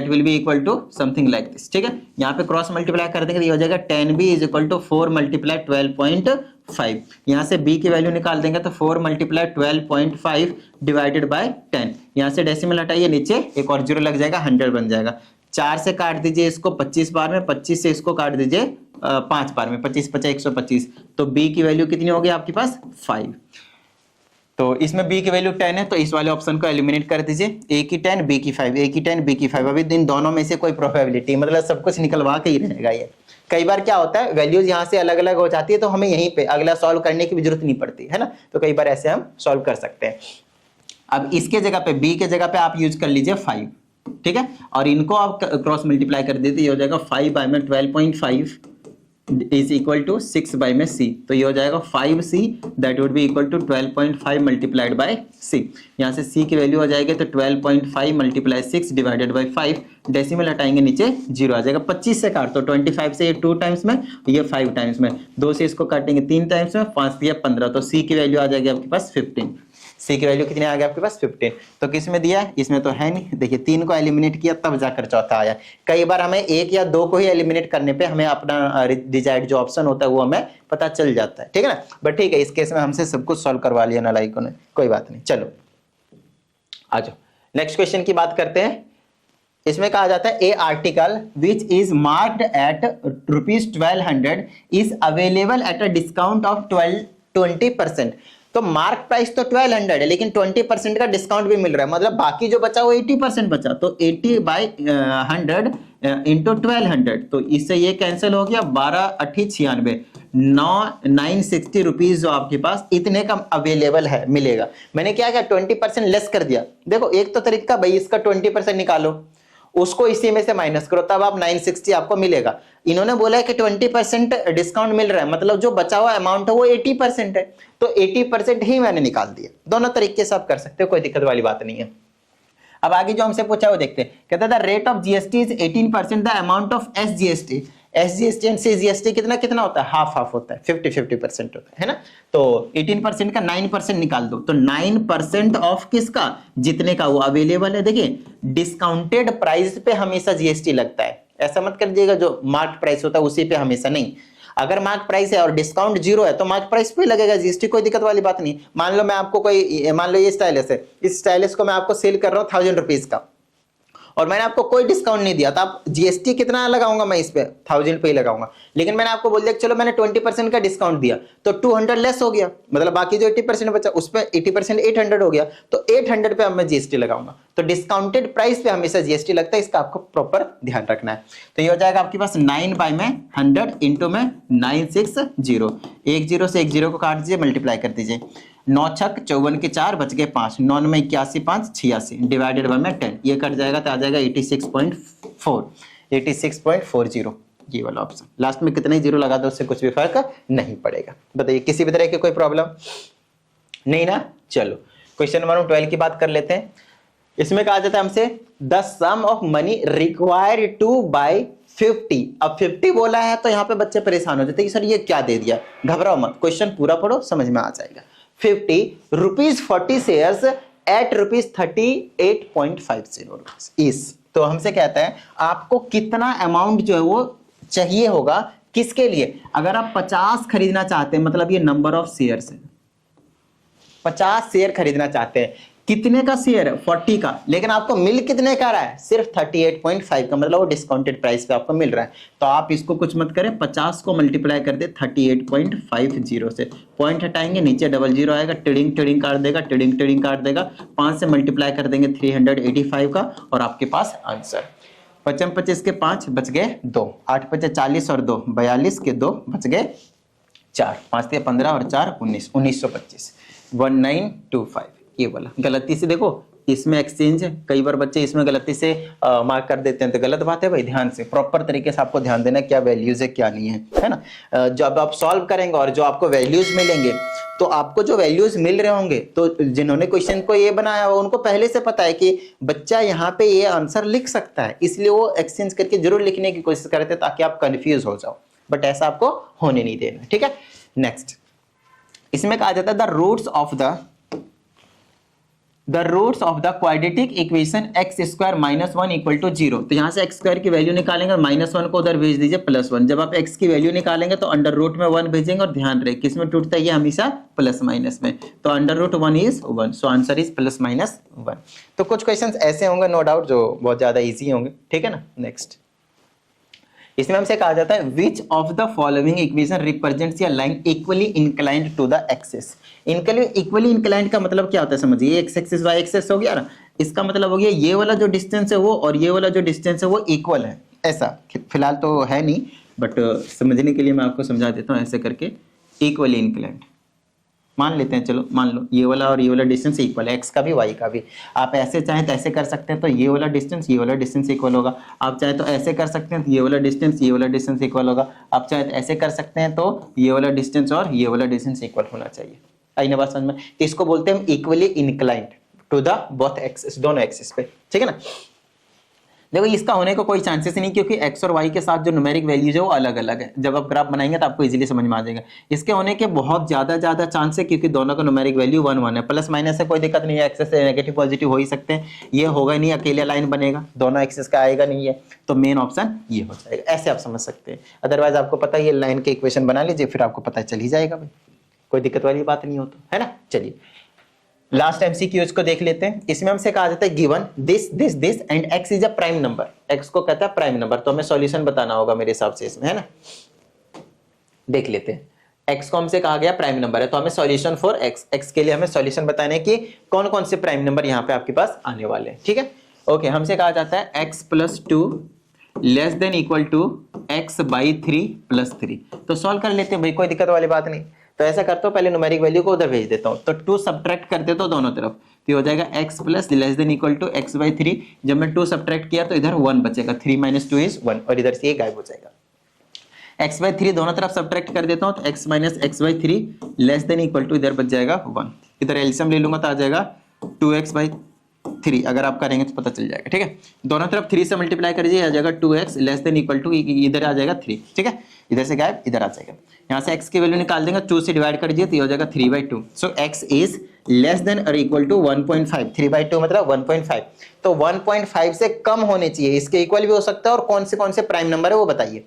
will be equal to something like this, ठीक है। यहाँ पे क्रॉस मल्टीप्लाई कर देंगे तो ये हो जाएगा 10b इज इक्वल टू 4 × 12.5। यहाँ से b की वैल्यू निकाल देंगे तो 4 × 12.5 डिवाइडेड बाय 10, यहाँ से डेसिमल हटाइए, नीचे एक और जीरो लग जाएगा, 100 बन जाएगा। 4 से काट दीजिए इसको 25 बार में, 25 से इसको काट दीजिए 5 बार में, 25 × 5 = 125, तो b की वैल्यू कितनी होगी आपके पास 5। तो इसमें b की वैल्यू 10 है, तो इस वाले ऑप्शन को एलिमिनेट कर दीजिए, a की 10 b की 5, a की 10 b की 5। अभी इन दोनों में से कोई प्रोबेबिलिटी, मतलब सब कुछ निकलवा के ही रहेगा ये। कई बार क्या होता है वैल्यूज यहाँ से अलग अलग हो जाती है, तो हमें यहीं पे अगला सॉल्व करने की भी जरूरत नहीं पड़ती है ना, तो कई बार ऐसे हम सॉल्व कर सकते हैं। अब इसके जगह पे b के जगह पे आप यूज कर लीजिए 5, ठीक है, और इनको आप क्रॉस मल्टीप्लाई कर देते, ये हो जाएगा 5/12.5 इज इक्वल टू 6/c, तो ये हो जाएगा 5c that would be equal to 12.5 multiplied by c। यहाँ से c की वैल्यू आ जाएगी तो 12.5 × 6 डिवाइडेड बाय 5, डेसिमल हटाएंगे नीचे जीरो आ जाएगा। 25 से काट तो 25 से ये 2 टाइम्स में, ये 5 टाइम्स में, 2 से इसको काटेंगे 3 टाइम्स में, 5 दिया 15, तो c की वैल्यू आ जाएगी आपके पास 15। सी की वैल्यू कितनी आ गई आपके पास 15। तो किस में दिया है, इसमें तो है नहीं, देखिए 3 को एलिमिनेट किया तब जाकर चौथा आया। कई बार हमें 1 या 2 को ही एलिमिनेट करने पे हमें अपना डिजायर्ड जो ऑप्शन होता है वो हमें पता चल जाता है, ठीक है ना। बट ठीक है, इस केस में हमसे सब कुछ सॉल्व करवा लिया नालायकों ने, कोई बात नहीं। चलो आ जाओ नेक्स्ट क्वेश्चन की बात करते हैं। इसमें कहा जाता है a article which is marked at ₹1200 is available at a discount of 20%। तो मार्क प्राइस तो 1200 है, लेकिन 20% का डिस्काउंट भी मिल रहा है, मतलब बाकी जो बचा वो 80% बचा, तो 80/100 इंटू 1200, तो इससे ये कैंसिल हो गया, 12×8 = 96 960 रुपीज जो आपके पास इतने का अवेलेबल है मिलेगा। मैंने क्या किया 20% लेस कर दिया। देखो एक तो तरीका भाई इसका 20% निकालो, उसको इसी में से माइनस करो, तब आप 960 आपको मिलेगा। इन्होंने बोला है कि 20% डिस्काउंट मिल रहा है, मतलब जो बचा हुआ अमाउंट है वो 80% है, तो 80% ही मैंने निकाल दिया। दोनों तरीके से आप कर सकते हो, कोई दिक्कत वाली बात नहीं है। अब आगे जो हमसे पूछा वो देखते हैं, कहता है the rate of GST is 18%, the amount of SGST, SGST and CGST कितना कितना होता है, हाफ हाफ होता है, 50-50% होता है ना। तो 18% का 9% निकाल दो, तो 9% ऑफ किसका, जितने का वो अवेलेबल है। देखिए डिस्काउंटेड प्राइस पे हमेशा जीएसटी लगता है, ऐसा मत कर दिएगा जो मार्क प्राइस होता है उसी पे हमेशा नहीं। अगर मार्क प्राइस है और डिस्काउंट 0 है तो मार्क प्राइस पे लगेगा जीएसटी, कोई दिक्कत वाली बात नहीं। मान लो मैं आपको मान लो ये स्टाइलिस है, इस स्टाइलिस को मैं आपको सेल कर रहा हूँ 1000 रुपीज का, और मैंने आपको कोई डिस्काउंट नहीं दिया, तो आप जीएसटी कितना लगाऊंगा मैं इस पे 1000 पे ही लगाऊंगा। लेकिन मैंने आपको बोल दिया चलो मैंने 20% का डिस्काउंट दिया, तो 200 लेस हो गया, मतलब बाकी जो 80% बचा उस पे 80% 800 हो गया, तो 800 पे अब मैं जीएसटी लगाऊंगा। तो डिस्काउंटेड प्राइस पे हमेशा जीएसटी लगता है, इसका आपको प्रॉपर ध्यान रखना है। तो ये हो जाएगा आपके पास 9/100 इंटू में 960, एक जीरो से एक जीरो को काट दीजिए, मल्टीप्लाई कर दीजिए, 9 छक 54 के 4 बच गए 5, 9 में 81 5 86 डिवाइडेड बाय में 10, ये कट जाएगा तो आ जाएगा 86.40, ये वाला ऑप्शन। लास्ट में कितने जीरो लगा दो उससे कुछ भी फर्क नहीं पड़ेगा। बताइए किसी भी तरह की कोई प्रॉब्लम नहीं ना। चलो क्वेश्चन नंबर 12 की बात कर लेते हैं। इसमें कहा जाता है हमसे the sum of money required to buy 50। अब 50 बोला है तो यहाँ पे बच्चे परेशान हो जाते हैं कि सर ये क्या दे दिया। घबराओ मत, क्वेश्चन पूरा पढ़ो समझ में आ जाएगा। 50 रुपीज 40 शेयर्स एट ₹38.50 इस, तो हमसे कहता है आपको कितना अमाउंट जो है वो चाहिए होगा, किसके लिए। अगर आप 50 खरीदना चाहते हैं, मतलब ये नंबर ऑफ शेयर्स है, 50 शेयर खरीदना चाहते हैं, कितने का शेयर है? 40 का, लेकिन आपको मिल कितने का रहा है? सिर्फ 38.5 का, मतलब वो डिस्काउंटेड प्राइस पे आपको मिल रहा है। तो आप इसको कुछ मत करें, 50 को मल्टीप्लाई कर दे 38.50 से, पॉइंट हटाएंगे, नीचे डबल जीरो आएगा, टिडिंग टिडिंग काट देगा, टिडिंग टिडिंग काट देगा, 5 से मल्टीप्लाई कर देंगे 385 का, और आपके पास आंसर 55 25 के 5 बच गए 2, 8 5 40 और 2 42 के 2 बच गए 4, 5 से 15 और 4 19, 1925, 1925। ये वाला गलती से देखो, इसमें एक्सचेंज है, कई बार बच्चे इसमें गलती से मार्क कर देते हैं, तो गलत बात है भाई। ध्यान से प्रॉपर तरीके से आपको ध्यान देना क्या वैल्यूज है क्या नहीं है ना। जब आप सॉल्व करेंगे और जो आपको वैल्यूज मिलेंगे, तो आपको जो वैल्यूज मिल रहे होंगे, तो जिन्होंने क्वेश्चन को ये बनाया हो उनको पहले से पता है कि बच्चा यहाँ पे ये आंसर लिख सकता है, इसलिए वो एक्सचेंज करके जरूर लिखने की कोशिश करते ताकि आप कंफ्यूज हो जाओ, बट ऐसा आपको होने नहीं देना, ठीक है। नेक्स्ट, इसमें कहा जाता है the roots of the quadratic equation x square minus 1 equal to 0। तो यहां से एक्स स्क्वायर की वैल्यू निकालेंगे और -1 को उधर भेज दीजिए +1। जब आप एक्स की वैल्यू निकालेंगे तो अंडर रूट में 1 भेजेंगे, और ध्यान रहे किस में टूटता है ये हमेशा प्लस माइनस में, तो under root 1 is 1, so answer is +-1। तो कुछ क्वेश्चंस ऐसे होंगे नो डाउट जो बहुत ज्यादा इजी होंगे, ठीक है ना। नेक्स्ट, इसमें हमसे कहा जाता है which of the following equation represents a line equally inclined to the axis. Equally inclined का मतलब क्या होता है समझिए, एक्स एक्सिस वाई एक्सिस हो गया ना, इसका मतलब हो गया ये वाला जो डिस्टेंस है वो और ये वाला जो डिस्टेंस है वो इक्वल है। ऐसा फिलहाल तो है नहीं, बट समझने के लिए मैं आपको समझा देता हूँ ऐसे करके, इक्वली इंक्लाइंड मान लेते हैं, चलो मान लो ये वाला और ये वाला डिस्टेंस इक्वल है, एक्स का भी वाई का भी। आप ऐसे चाहें तो ऐसे कर सकते हैं, तो ये वाला डिस्टेंस इक्वल होगा। आप चाहे तो ऐसे कर सकते हैं, तो ये वाला डिस्टेंस इक्वल होगा। आप चाहे तो ऐसे कर सकते हैं, तो ये वाला डिस्टेंस और ये वाला डिस्टेंस इक्वल होना चाहिए। आई ना बात समझ में। तो इसको बोलते हैं हम equally inclined to the both axis, दोनों एक्सिस पे, ठीक है ना। देखो इसका होने का कोई चांसेस नहीं, क्योंकि एक्स और वाई के साथ जो न्यूमेरिक वैल्यूज है वो अलग अलग है। जब आप ग्राफ बनाएंगे तो आपको इजीली समझ में आ जाएगा। इसके होने के बहुत ज्यादा चांस है, क्योंकि दोनों का न्यूमेरिक वैल्यू 1 1 है। प्लस माइनस से कोई दिक्कत नहीं है, एक्सेस से नेगेटिव पॉजिटिव हो ही सकते हैं, ये होगा नहीं, अकेले लाइन बनेगा, दोनों एक्सेस का आएगा नहीं है, तो मेन ऑप्शन ये हो जाएगा। ऐसे आप समझ सकते हैं। अदरवाइज आपको पता है ये लाइन के इक्वेशन बना लीजिए, फिर आपको पता चल ही जाएगा भाई, कोई दिक्कत वाली बात नहीं होता है ना। चलिए लास्ट एमसीक्यूज को देख लेते हैं। इसमें हमसे कहा जाता है given this and x is a prime number. X को कहता है प्राइम नंबर, तो हमें सॉल्यूशन बताना होगा मेरे हिसाब से इसमें, है ना। देख लेते हैं, एक्स को हमसे कहा गया प्राइम नंबर है, तो हमें सॉल्यूशन फॉर एक्स के लिए हमें सॉल्यूशन बताने की कौन कौन से प्राइम नंबर यहाँ पे आपके पास आने वाले हैं, ठीक है। ओके, हमसे कहा जाता है x plus 2 less than equal to x by 3 plus 3। तो सॉल्व कर लेते हैं भाई, कोई दिक्कत वाली बात नहीं। तो ऐसा करता हूं, पहले न्यूमेरिक वैल्यू को उधर भेज देता हूं, तो 2 सब्ट्रैक्ट कर देता हूं दोनों तरफ, तो ये हो जाएगा x plus less than equal to x by 3। जब मैं 2 सब्ट्रैक्ट किया तो इधर 1 बचेगा, 3 माइनस 2 इज 1, और इधर से ये गायब हो जाएगा। x बाई 3 दोनों तरफ सब्ट्रैक्ट कर देता हूं, तो x minus x by 3 less than equal to इधर बच जाएगा 1। इधर एलसीएम ले लूंगा तो आ जाएगा 2x बाई 3, अगर आप करेंगे तो पता चल जाएगा, ठीक है। दोनों तरफ 3 से मल्टीप्लाई करिए, आ जाएगा 2x less than equal to, इधर आ जाएगा 3, ठीक है। इधर से गायब, इधर आ जाएगा। यहाँ से x की वैल्यू निकाल देंगे, 2 से डिवाइड कर दीजिए तो ये हो जाएगा 3/2। सो x इज लेस देन और इक्वल टू 1.5। 3/2 मतलब 1.5, तो 1.5 से कम होने चाहिए, इसके इक्वल भी हो सकता है। और कौन से प्राइम नंबर है वो बताइए।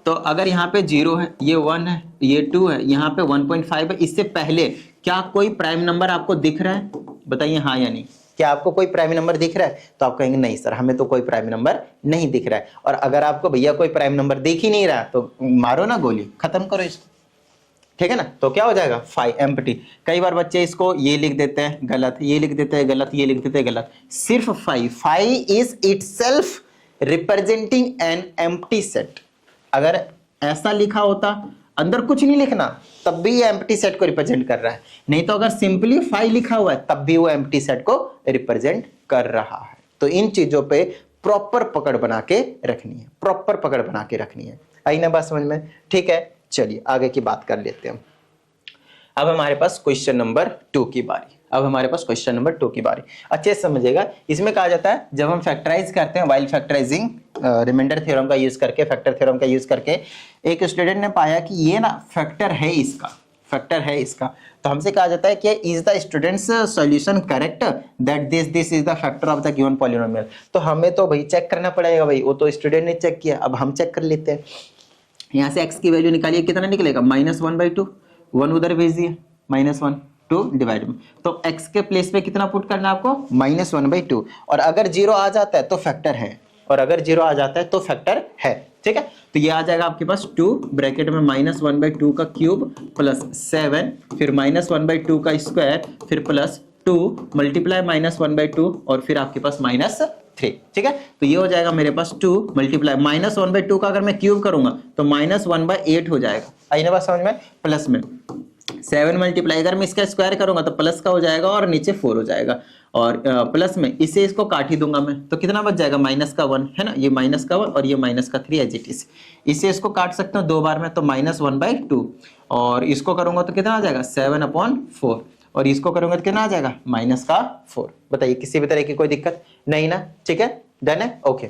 तो अगर यहाँ पे 0 है, ये 1 है, ये 2 है, यहाँ पे 1.5 है, इससे पहले क्या कोई प्राइम नंबर आपको दिख रहा है? बताइए हाँ या नहीं। क्या आपको कोई प्राइम नंबर दिख रहा है? तो आप कहेंगे नहीं सर, हमें तो कोई प्राइम नंबर नहीं दिख रहा है। और अगर आपको भैया कोई प्राइम नंबर दिख ही नहीं रहा, तो मारो ना गोली, खत्म करो इसको, ठीक है ना। तो क्या हो जाएगा 5 एम्प्टी। कई बार बच्चे इसको ये लिख देते हैं गलत, ये लिख देते हैं गलत, ये लिख देते हैं गलत। सिर्फ 5 is itself representing an empty set. अगर ऐसा लिखा होता, अंदर कुछ नहीं लिखना, तब भी ये एम्प्टी सेट को रिप्रेजेंट कर रहा है। नहीं तो अगर सिंपली 5 लिखा हुआ है, तब भी वो एम्प्टी सेट को रिप्रेजेंट कर रहा है। तो इन चीजों पे प्रॉपर पकड़ बना के रखनी है, प्रॉपर पकड़ बना के रखनी है। आई ना बात समझ में, ठीक है। चलिए आगे की बात कर लेते हैं। अब हमारे पास क्वेश्चन नंबर 2 की बारी। अच्छे से समझिएगा। इसमें कहा जाता है जब हम फैक्टराइज करते हैं, वाइल फैक्टराइजिंग रिमाइंडर थ्योरम का यूज करके, फैक्टर थ्योरम का यूज करके, एक स्टूडेंट ने पाया कि ये ना फैक्टर है इसका, तो हमसे कहा जाता है कि is the students solution correct that this is the factor of the given polynomial. तो हमें तो भाई चेक करना पड़ेगा भाई, वो तो स्टूडेंट ने चेक किया, अब हम चेक कर लेते हैं। यहाँ से x की वैल्यू निकालिए, कितना निकलेगा? -1/2। 1 उधर भेज दिए, -1, 2 डिवाइड में, तो x के प्लेस पे कितना पुट करना है आपको, -1/2, और अगर 0 आ जाता है तो फैक्टर है, और अगर 0 आ जाता है तो फैक्टर है, ठीक है। तो ये आ जाएगा आपके पास 2 ब्रैकेट में -1/2 का क्यूब प्लस 7, फिर -1/2 का स्क्वायर, फिर प्लस 2 मल्टीप्लाई -1/2 और फिर आपके पास -3, ठीक है। तो ये हो जाएगा मेरे पास 2 मल्टीप्लाई -1/2 का अगर मैं क्यूब करूंगा तो -1/8 हो जाएगा, आई ना बात समझ में, प्लस में 7 मल्टीप्लाई अगर मैं इसका स्क्वायर करूंगा तो प्लस का हो जाएगा और नीचे 4 हो जाएगा, और प्लस में इसे इसको काट ही दूंगा मैं, तो कितना बच जाएगा, -1 है ना, ये -1 और ये -3 एज इट इज, इसे इसको काट सकते हो 2 बार में, तो -1/2, और इसको करूंगा तो कितना आ जाएगा 7/4, और इसको करूंगा तो कितना आ जाएगा -4। बताइए किसी भी तरह की कोई दिक्कत नहीं ना, ठीक है, डन है, ओके।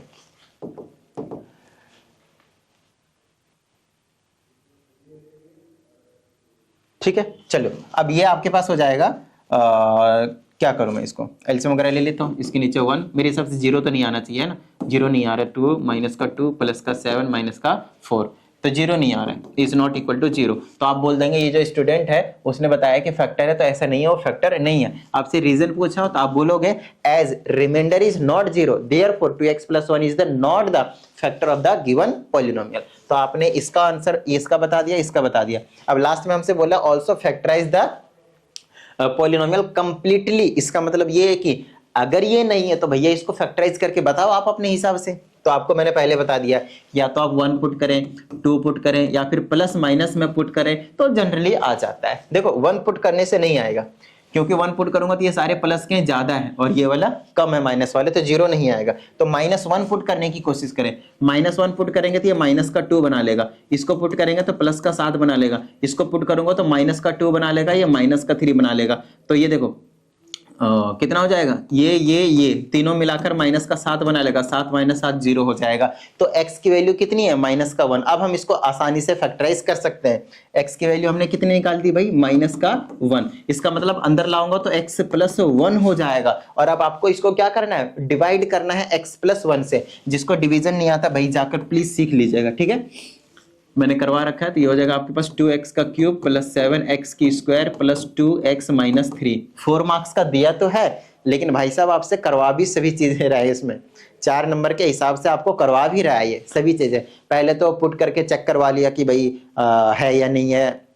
ठीक है, चलो अब ये आपके पास हो जाएगा, क्या करूं मैं, इसको एलसीएम वगैरह ले लेता हूं, इसके नीचे 1, मेरे हिसाब से 0 तो नहीं आना चाहिए, है ना, 0 नहीं आ रहा है, 2 माइनस का 2 प्लस का 7 माइनस का 4, तो 0 नहीं आ रहा है, इज नॉट इक्वल टू 0, तो आप बोल देंगे ये जो स्टूडेंट है उसने बताया कि फैक्टर है, तो ऐसा नहीं है, वो फैक्टर नहीं है। आपसे रीजन पूछा हो तो आप बोलोगे as remainder is not 0 therefore 2x + 1 is the not the factor of the given polynomial. तो आपने इसका आंसर इसका बता दिया, इसका बता दिया। अब लास्ट में हमसे बोला also factorise the polynomial completely, इसका मतलब ये है कि अगर ये नहीं है तो भैया इसको फैक्टराइज करके बताओ आप अपने हिसाब से। तो आपको मैंने पहले बता दिया, या तो आप 1 पुट करें, 2 पुट करें, या फिर प्लस माइनस में पुट करें, तो जनरली आ जाता है। देखो 1 पुट करने से नहीं आएगा, क्योंकि 1 पुट करूंगा तो ये सारे प्लस के ज्यादा है और ये वाला कम है माइनस वाले, तो 0 नहीं आएगा। तो -1 पुट करने की कोशिश करें, -1 पुट करेंगे तो ये -2 बना लेगा, इसको पुट करेंगे तो +7 बना लेगा, इसको पुट करूंगा तो -2 बना लेगा, ये -3 बना लेगा। तो ये देखो कितना हो जाएगा, ये तीनों मिलाकर -7 बना लेगा, 7 - 7 0 हो जाएगा। तो x की वैल्यू कितनी है, -1। अब हम इसको आसानी से फैक्टराइज कर सकते हैं। x की वैल्यू हमने कितनी निकाल दी भाई, -1। इसका मतलब अंदर लाऊंगा तो x + 1 हो जाएगा। और अब आपको इसको क्या करना है, डिवाइड करना है x + 1 से। जिसको डिवीजन नहीं आता भाई जाकर प्लीज सीख लीजिएगा, ठीक है, मैंने करवा रखा है। तो ये हो जाएगा आपके पास 2x का cube plus 7x² plus 2x - 3। 4 marks का दिया तो है, लेकिन भाई साहब आपसे करवा भी सभी चीजें रहा है, इसमें 4 नंबर के हिसाब से आपको करवा भी रहा है ये सभी चीजें। पहले तो पुट करके चेक करवा लिया कि भाई है या नहीं है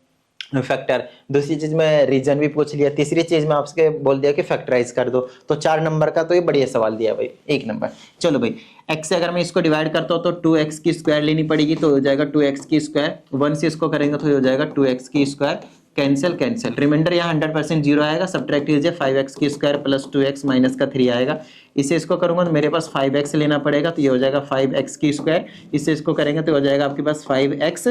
फैक्टर, दूसरी चीज में रीजन भी पूछ लिया, तीसरी चीज में आपसे बोल दिया कि फैक्टराइज कर दो। तो 4 नंबर का तो ये बढ़िया सवाल दिया भाई, 1 नंबर। चलो भाई x से अगर मैं इसको डिवाइड करता हूं तो 2x की स्क्वायर लेनी पड़ेगी, तो हो जाएगा 2x की स्क्वायर। 1 से इसको करेंगे तो हो जाएगा 2x की स्क्वायर, कैंसिल कैंसिल, रिमाइंडर यहाँ 100% 0 आएगा, सब्ट्रैक्ट कीजिए 5x की स्क्वायर प्लस 2x माइनस का 3 आएगा। इसे इसको करूंगा तो मेरे पास 5x लेना पड़ेगा, तो ये हो जाएगा 5x की स्क्वायर। इससे इसको करेंगे तो हो जाएगा आपके पास 5x,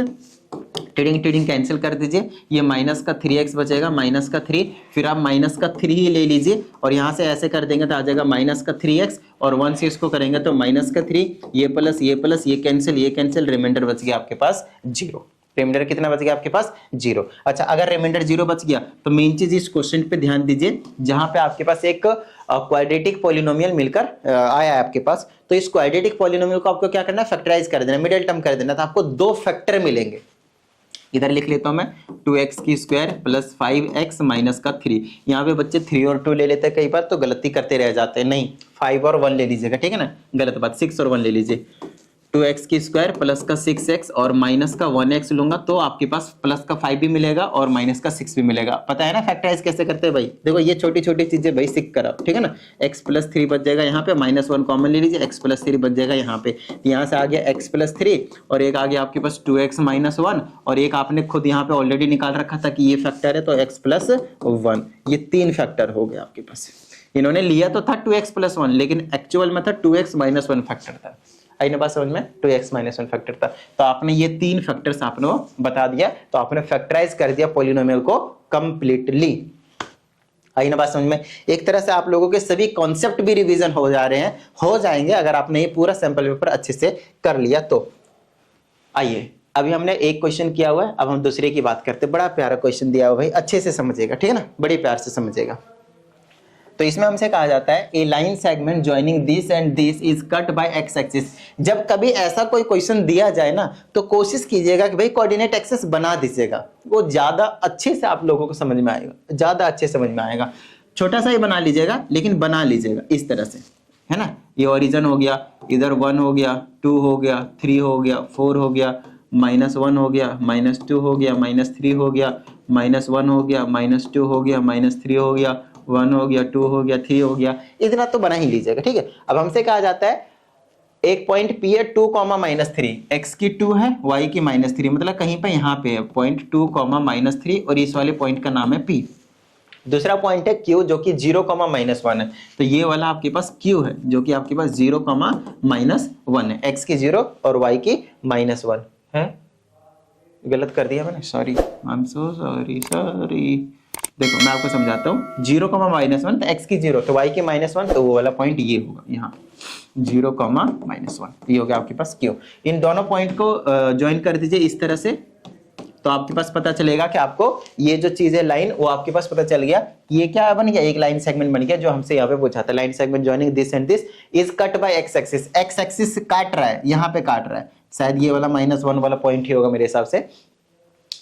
टीडिंग कैंसिल कर दीजिए, ये -3x बचेगा, -3, फिर आप -3 ही ले लीजिए और यहाँ से ऐसे कर देंगे तो आ जाएगा -3x, और 1 से इसको करेंगे तो -3, ये प्लस ये कैंसिल, रिमाइंडर बच गया आपके पास 0। रिमाइंडर कितना बच गया आपके पास, 0। अच्छा, अगर रिमाइंडर 0 बच गया तो मेन चीज इस क्वेश्चन पे ध्यान दीजिए, जहां पे आपके पास एक क्वाड्रेटिक पॉलिनोमियल मिलकर आया है आपके पास, तो इस क्वाड्रेटिक पॉलिनोमियल को आपको क्या करना है, फैक्टराइज कर देना, मिडिल टर्म कर देना, तो आपको 2 फैक्टर मिलेंगे। इधर लिख लेता हूं मैं 2x की स्क्वायर प्लस 5x माइनस का 3। यहाँ पे बच्चे 3 और 2 ले लेते हैं कई बार, तो गलती करते रह जाते हैं। नहीं, 5 और 1 ले लीजिएगा, ठीक है ना, गलत बात, 6 और 1 ले लीजिए। 2x की स्क्वायर प्लस का 6x और माइनस का 1x लूंगा तो आपके पास प्लस का 5 भी मिलेगा और माइनस का 6 भी मिलेगा। पता है ना फैक्टराइज कैसे करते हैं भाई, देखो ये छोटी छोटी चीजें भाई सीख कर आओ, ठीक है ना। x + 3 बच जाएगा यहाँ पे, -1 कॉमन ले लीजिए, x + 3 बच जाएगा यहाँ पे, यहाँ से आ गया x + 3 और एक आ गया आपके पास 2x - 1, और एक आपने खुद यहाँ पे ऑलरेडी निकाल रखा था कि ये फैक्टर है, तो x + 1, ये 3 फैक्टर हो गए आपके पास। इन्होंने लिया तो था 2x + 1, लेकिन एक्चुअल में था 2x - 1 फैक्टर था। आई ना बात समझ में, 2x - 1 फैक्टर था। तो आपने ये 3 फैक्टर्स आपने बता दिया, तो आपने फैक्टराइज कर दिया पॉलिनोमियल को कंप्लीटली। आई ना बात समझ में। एक तरह से आप लोगों के सभी कॉन्सेप्ट भी रिवीजन हो जा रहे हैं, हो जाएंगे अगर आपने ये पूरा सैंपल पेपर अच्छे से कर लिया तो। आइए, अभी हमने एक क्वेश्चन किया हुआ है, अब हम दूसरे की बात करते हैं। बड़ा प्यारा क्वेश्चन दिया हुआ भाई, अच्छे से समझिएगा, ठीक है ना, बड़े प्यार से समझिएगा। तो इसमें हमसे कहा जाता है a line segment joining this and this is cut by X axis. जब कभी ऐसा कोई क्वेश्चन दिया जाए ना तो कोशिश कीजिएगा कि भाई कोऑर्डिनेट एक्सिस बना दीजिएगा, वो ज्यादा अच्छे से आप लोगों को समझ में आएगा, ज्यादा अच्छे समझ में आएगा। छोटा सा ही बना लीजिएगा लेकिन बना लीजिएगा इस तरह से, है ना। ये ओरिजिन हो गया, इधर 1 हो गया, 2 हो गया, 3 हो गया, 4 हो गया, -1 हो गया, -2 हो गया, -3 हो गया, -1 हो गया, -2 हो गया, -3 हो गया, 1 हो गया, 2 हो गया, 3 हो गया, इतना तो बना ही लीजिएगा, ठीक है। अब हमसे कहा जाता है एक पॉइंट P है 2, -3, x की 2 है, y की -3, मतलब कहीं पे यहाँ पे है पॉइंट 2, -3 और इस वाले पॉइंट का नाम है P। दूसरा पॉइंट है Q जो कि 0, -1 है, तो ये वाला आपके पास Q है जो कि आपके पास 0, -1 है, x की 0 और y की -1 है। गलत कर दिया मैंने, sorry, I am so sorry. देखो मैं आपको समझाता हूँ, 0, -1 तो x की 0 तो y की -1, तो वो वाला पॉइंट ये होगा यहाँ 0, -1, ये हो गया आपके पास Q। इन दोनों पॉइंट को ज्वाइन कर दीजिए इस तरह से, तो आपके पास पता चलेगा कि आपको ये जो चीज है लाइन, वो आपके पास पता चल गया कि ये क्या बन गया, एक लाइन सेगमेंट बन गया जो हमसे यहाँ पे पूछा था। Line segment joining this and this is cut by X axis, x axis काट रहा है, यहाँ पे काट रहा है, शायद ये वाला -1 वाला पॉइंट ही होगा मेरे हिसाब से,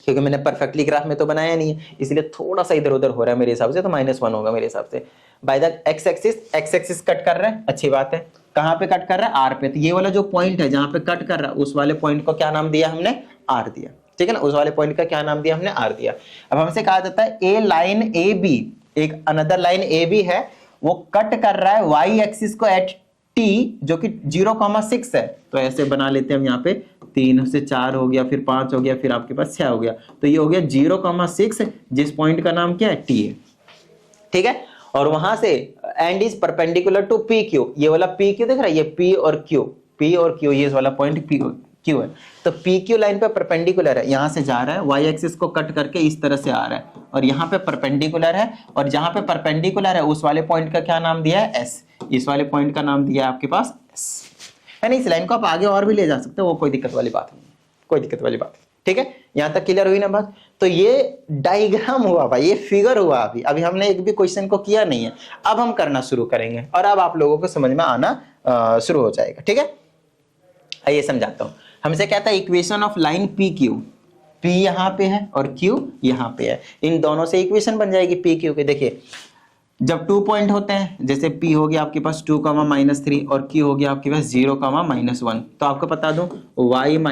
क्योंकि मैंने परफेक्टली ग्राफ में तो बनाया नहीं है, इसलिए थोड़ा सा इधर उधर हो रहा है मेरे हिसाब से, तो -1 होगा मेरे हिसाब से। By the x axis cut कर रहा है, अच्छी बात है। कहाँ पे कट कर रहा है, आर पे, तो ये वाला जो पॉइंट है जहां पे कट कर रहा है उस वाले पॉइंट को क्या नाम दिया हमने, आर दिया, ठीक है ना। उस वाले पॉइंट का क्या नाम दिया हमने, आर दिया। अब हमसे कहा जाता है ए लाइन ए बी, एक अनदर लाइन ए बी है, वो कट कर रहा है वाई एक्सिस को एट टी जो कि 0,6 है, तो ऐसे बना लेते हैं हम यहाँ पे, 3 से 4 हो गया, फिर 5 हो गया, फिर आपके पास 6 हो गया, तो ये हो गया 0,6, जिस पॉइंट का नाम क्या है, टी है, ठीक है। और वहां से and is perpendicular to P Q, ये वाला पी क्यू दिख रहा है, ये पी और क्यू, ये वाला पॉइंट पी क्यू है, तो पी क्यू लाइन पे परपेंडिकुलर है, यहां से जा रहा है, वाई एक्सिस को कट करके इस तरह से आ रहा है, और यहाँ पे परपेंडिकुलर है, और जहां पे परपेंडिकुलर है उस वाले पॉइंट का क्या नाम दिया है, एस, इस वाले पॉइंट का नाम दिया है आपके पास एस, है ना। इस लाइन को आप आगे और भी ले जा सकते हो, वो कोई दिक्कत वाली बात नहीं, कोई दिक्कत वाली बात, ठीक है। यहां तक क्लियर हुई ना बात। तो ये डायग्राम हुआ भाई, ये फिगर हुआ, अभी हमने एक भी क्वेश्चन को किया नहीं है, अब हम करना शुरू करेंगे और अब आप लोगों को समझ में आना शुरू हो जाएगा, ठीक है। आइए समझाता हूं। हमसे कहता है equation of line P Q, P यहाँ पे है और क्यू यहाँ पे है, इन दोनों से इक्वेशन बन जाएगी पी क्यू की। देखिए जब 2 पॉइंट होते हैं, जैसे P हो गया आपके पास 2, -3 और Q हो गया आपके पास 0, -1, तो आपको बता दूं y -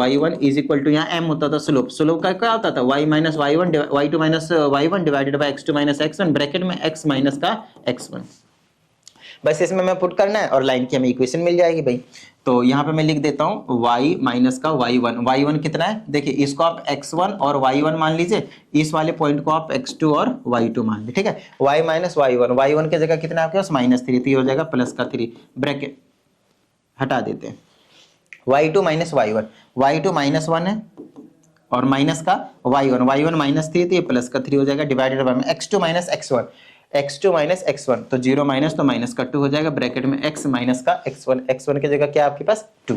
y1 is equal to, यहाँ m होता था स्लोप, स्लोप का क्या होता था, y - y1 y2 - y1 divided by x2 - x1 bracket में x माइनस का x1, बस इसमें मैं पुट करना है और लाइन की हमें इक्वेशन मिल जाएगी भाई। तो यहाँ पे मैं लिख देता हूँ y माइनस का y1 कितना है, देखिए इसको आप x1 और y1 मान लीजिए, इस वाले पॉइंट को आप x2 और y2 मान लीजिए, ठीक है। y माइनस y1 की जगह कितना है आपके पास, -3, तो ये हो जाएगा +3, ब्रैकेट हटा देते हैं, y2 - y1 -1 है और माइनस का y1 -3, तो ये +3 हो जाएगा, डिवाइडेड बाय x2 - x1 तो 0 माइनस तो माइनस का 2 हो जाएगा, ब्रैकेट में x माइनस का x1 की जगह क्या है आपके पास 2,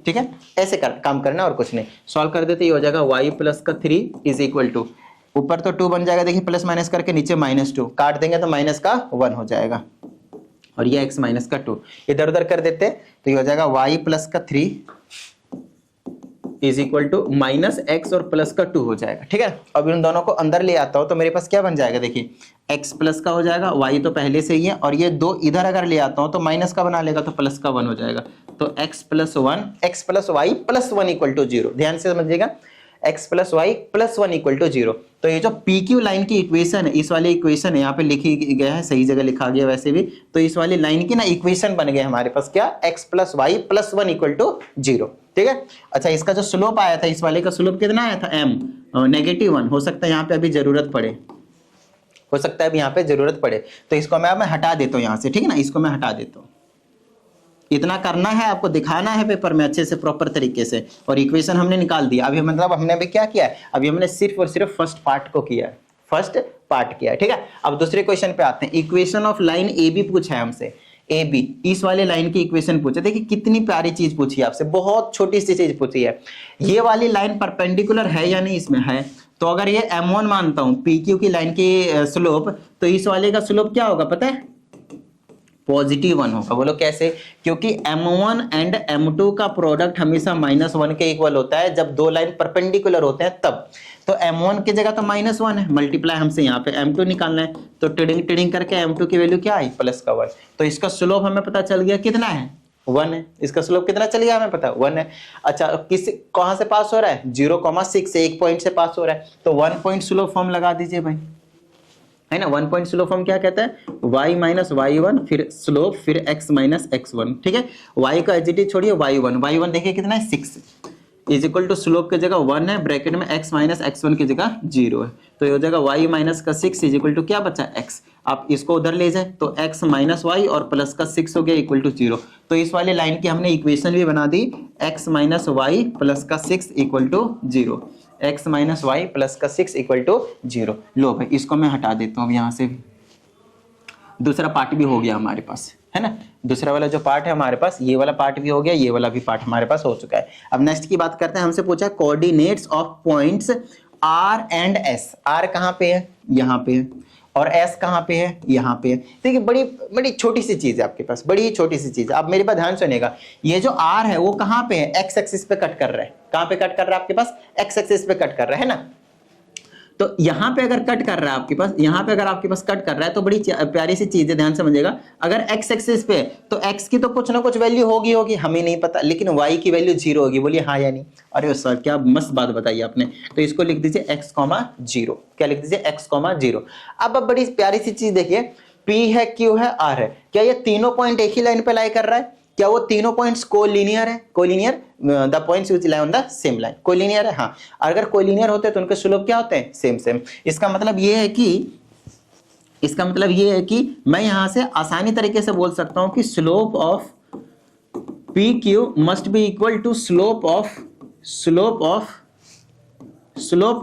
ठीक है। ऐसे काम करना और कुछ नहीं, सॉल्व कर देते, ये हो जाएगा y + का 3 इज इक्वल टू, ऊपर तो 2 बन जाएगा, देखिए प्लस माइनस करके नीचे -2 काट देंगे तो माइनस का 1 हो जाएगा, और ये x माइनस का 2 इधर उधर कर देते, तो ये हो जाएगा y + का 3 इज इक्वल टू -x और प्लस का 2 हो जाएगा, ठीक है। अब इन दोनों को अंदर ले आता हूं तो मेरे पास क्या बन जाएगा, देखिए x प्लस का हो जाएगा, y तो पहले से ही है, और ये 2 इधर अगर ले आता हूं तो माइनस का बना लेगा तो प्लस का 1 हो जाएगा, तो x + y + 1 = 0, ध्यान से समझिएगा, x + y + 1 = 0। तो ये जो PQ लाइन की इक्वेशन है, इस वाली इक्वेशन है, यहाँ पे लिखी गया है, सही जगह लिखा गया वैसे भी, तो इस वाली लाइन की ना इक्वेशन बन गया हमारे पास क्या, x + y + 1 = 0, ठीक है। अच्छा इसका जो स्लोप आया था, इस वाले का स्लोप कितना आया था, m, -1, हो सकता है यहाँ पे अभी जरूरत पड़े, हो सकता है अभी यहाँ पे जरूरत पड़े, तो इसको मैं हटा देता हूँ यहाँ से, ठीक है ना, इसको मैं हटा देता हूँ। इतना करना है आपको, दिखाना है पेपर में अच्छे से प्रॉपर तरीके से, और इक्वेशन हमने निकाल दिया। अभी मतलब हमने अभी क्या किया है, अभी हमने सिर्फ और सिर्फ फर्स्ट पार्ट को किया है, फर्स्ट पार्ट किया है, ठीक है। अब दूसरे क्वेश्चन पे आते हैं, equation of line A B पूछा है हमसे, ए बी, इस वाले लाइन की इक्वेशन पूछे। देखिए कितनी प्यारी चीज पूछी है आपसे, बहुत छोटी सी चीज पूछी है। ये वाली लाइन परपेंडिकुलर है या नहीं, इसमें है। तो अगर ये M1 मानता हूं पी क्यू की लाइन की स्लोप, तो इस वाले का स्लोप क्या होगा पता है, +1 होगा। बोलो कैसे, क्योंकि M1 एंड M2 का प्रोडक्ट हमेशा -1 के इक्वल होता है जब दो लाइन परपेंडिकुलर होते हैं तब। तो M1 की जगह तो -1 है, मल्टीप्लाई हमसे यहाँ पे M2 निकालना है, तो टिडिंग टिडिंग करके M2 की वैल्यू क्या आई, +1। तो इसका स्लोप हमें पता चल गया कितना है, 1 है। इसका स्लोप कितना चल गया हमें पता, 1 है। अच्छा कहां से पास हो रहा है, 0,6 से, एक पॉइंट से पास हो रहा है, तो 1 पॉइंट स्लोप फॉर्म लगा दीजिए भाई, है ना। 1 पॉइंट स्लोप फॉर्म क्या कहता है, y माइनस y1 फिर स्लोप फिर x माइनस x1, ठीक है। y का एजिटी छोड़िए, y1 देखिए कितना है 6 इज इक्वल टू स्लोप की जगह 1 है, ब्रैकेट में x माइनस x1 की जगह 0 है, तो ये हो जाएगा y माइनस का 6 इज इक्वल टू क्या बचा x। आप इसको उधर ले जाए तो x माइनस y और प्लस का 6 हो गया इक्वल टू 0। तो इस वाले लाइन की हमने इक्वेशन भी बना दी, x माइनस y प्लस का 6 equal to 0, x minus y plus का 6 इक्वल टू 0। लो भाई इसको मैं हटा देता हूँ यहाँ से भी, दूसरा पार्ट भी हो गया हमारे पास, है ना। दूसरा वाला जो पार्ट है हमारे पास, ये वाला पार्ट भी हो गया, ये वाला भी पार्ट हमारे पास हो चुका है। अब नेक्स्ट की बात करते हैं। हमसे पूछा coordinates of points R and S। R कहाँ पे है, यहाँ पे है, और S कहाँ पे है, यहाँ पे है। देखिए बड़ी बड़ी छोटी सी चीज है आपके पास, बड़ी छोटी सी चीज। आप मेरे पास ध्यान सुनिएगा, ये जो R है वो कहाँ पे है, X एक्सिस पे कट कर रहा है। कहाँ पे कट कर रहा है आपके पास, X एक्सिस पे कट कर रहा है ना। तो यहाँ पे अगर कट कर रहा है आपके पास, यहाँ पे अगर आपके पास कट कर रहा है तो बड़ी प्यारी सी चीज है, ध्यान समझिएगा। अगर x एक्सिस पे तो x की तो कुछ ना कुछ वैल्यू होगी, हमें नहीं पता, लेकिन y की वैल्यू 0 होगी। बोलिए हाँ या नहीं। अरे सर क्या मस्त बात बताई आपने। तो इसको लिख दीजिए x, 0। क्या लिख दीजिए, x, 0। अब बड़ी प्यारी सी चीज देखिए, p है, q है, r है। क्या ये तीनों पॉइंट एक ही लाइन पे लाई कर रहा है, क्या वो तीनों पॉइंट्स कोलिनियर है, collinear, the points which lie on the same line, collinear है। हाँ, अगर कोलिनियर होते हैं तो उनके स्लोप क्या होते हैं, सेम। इसका मतलब ये है कि मैं यहां से आसानी तरीके से बोल सकता हूं कि slope of P Q must be equal to slope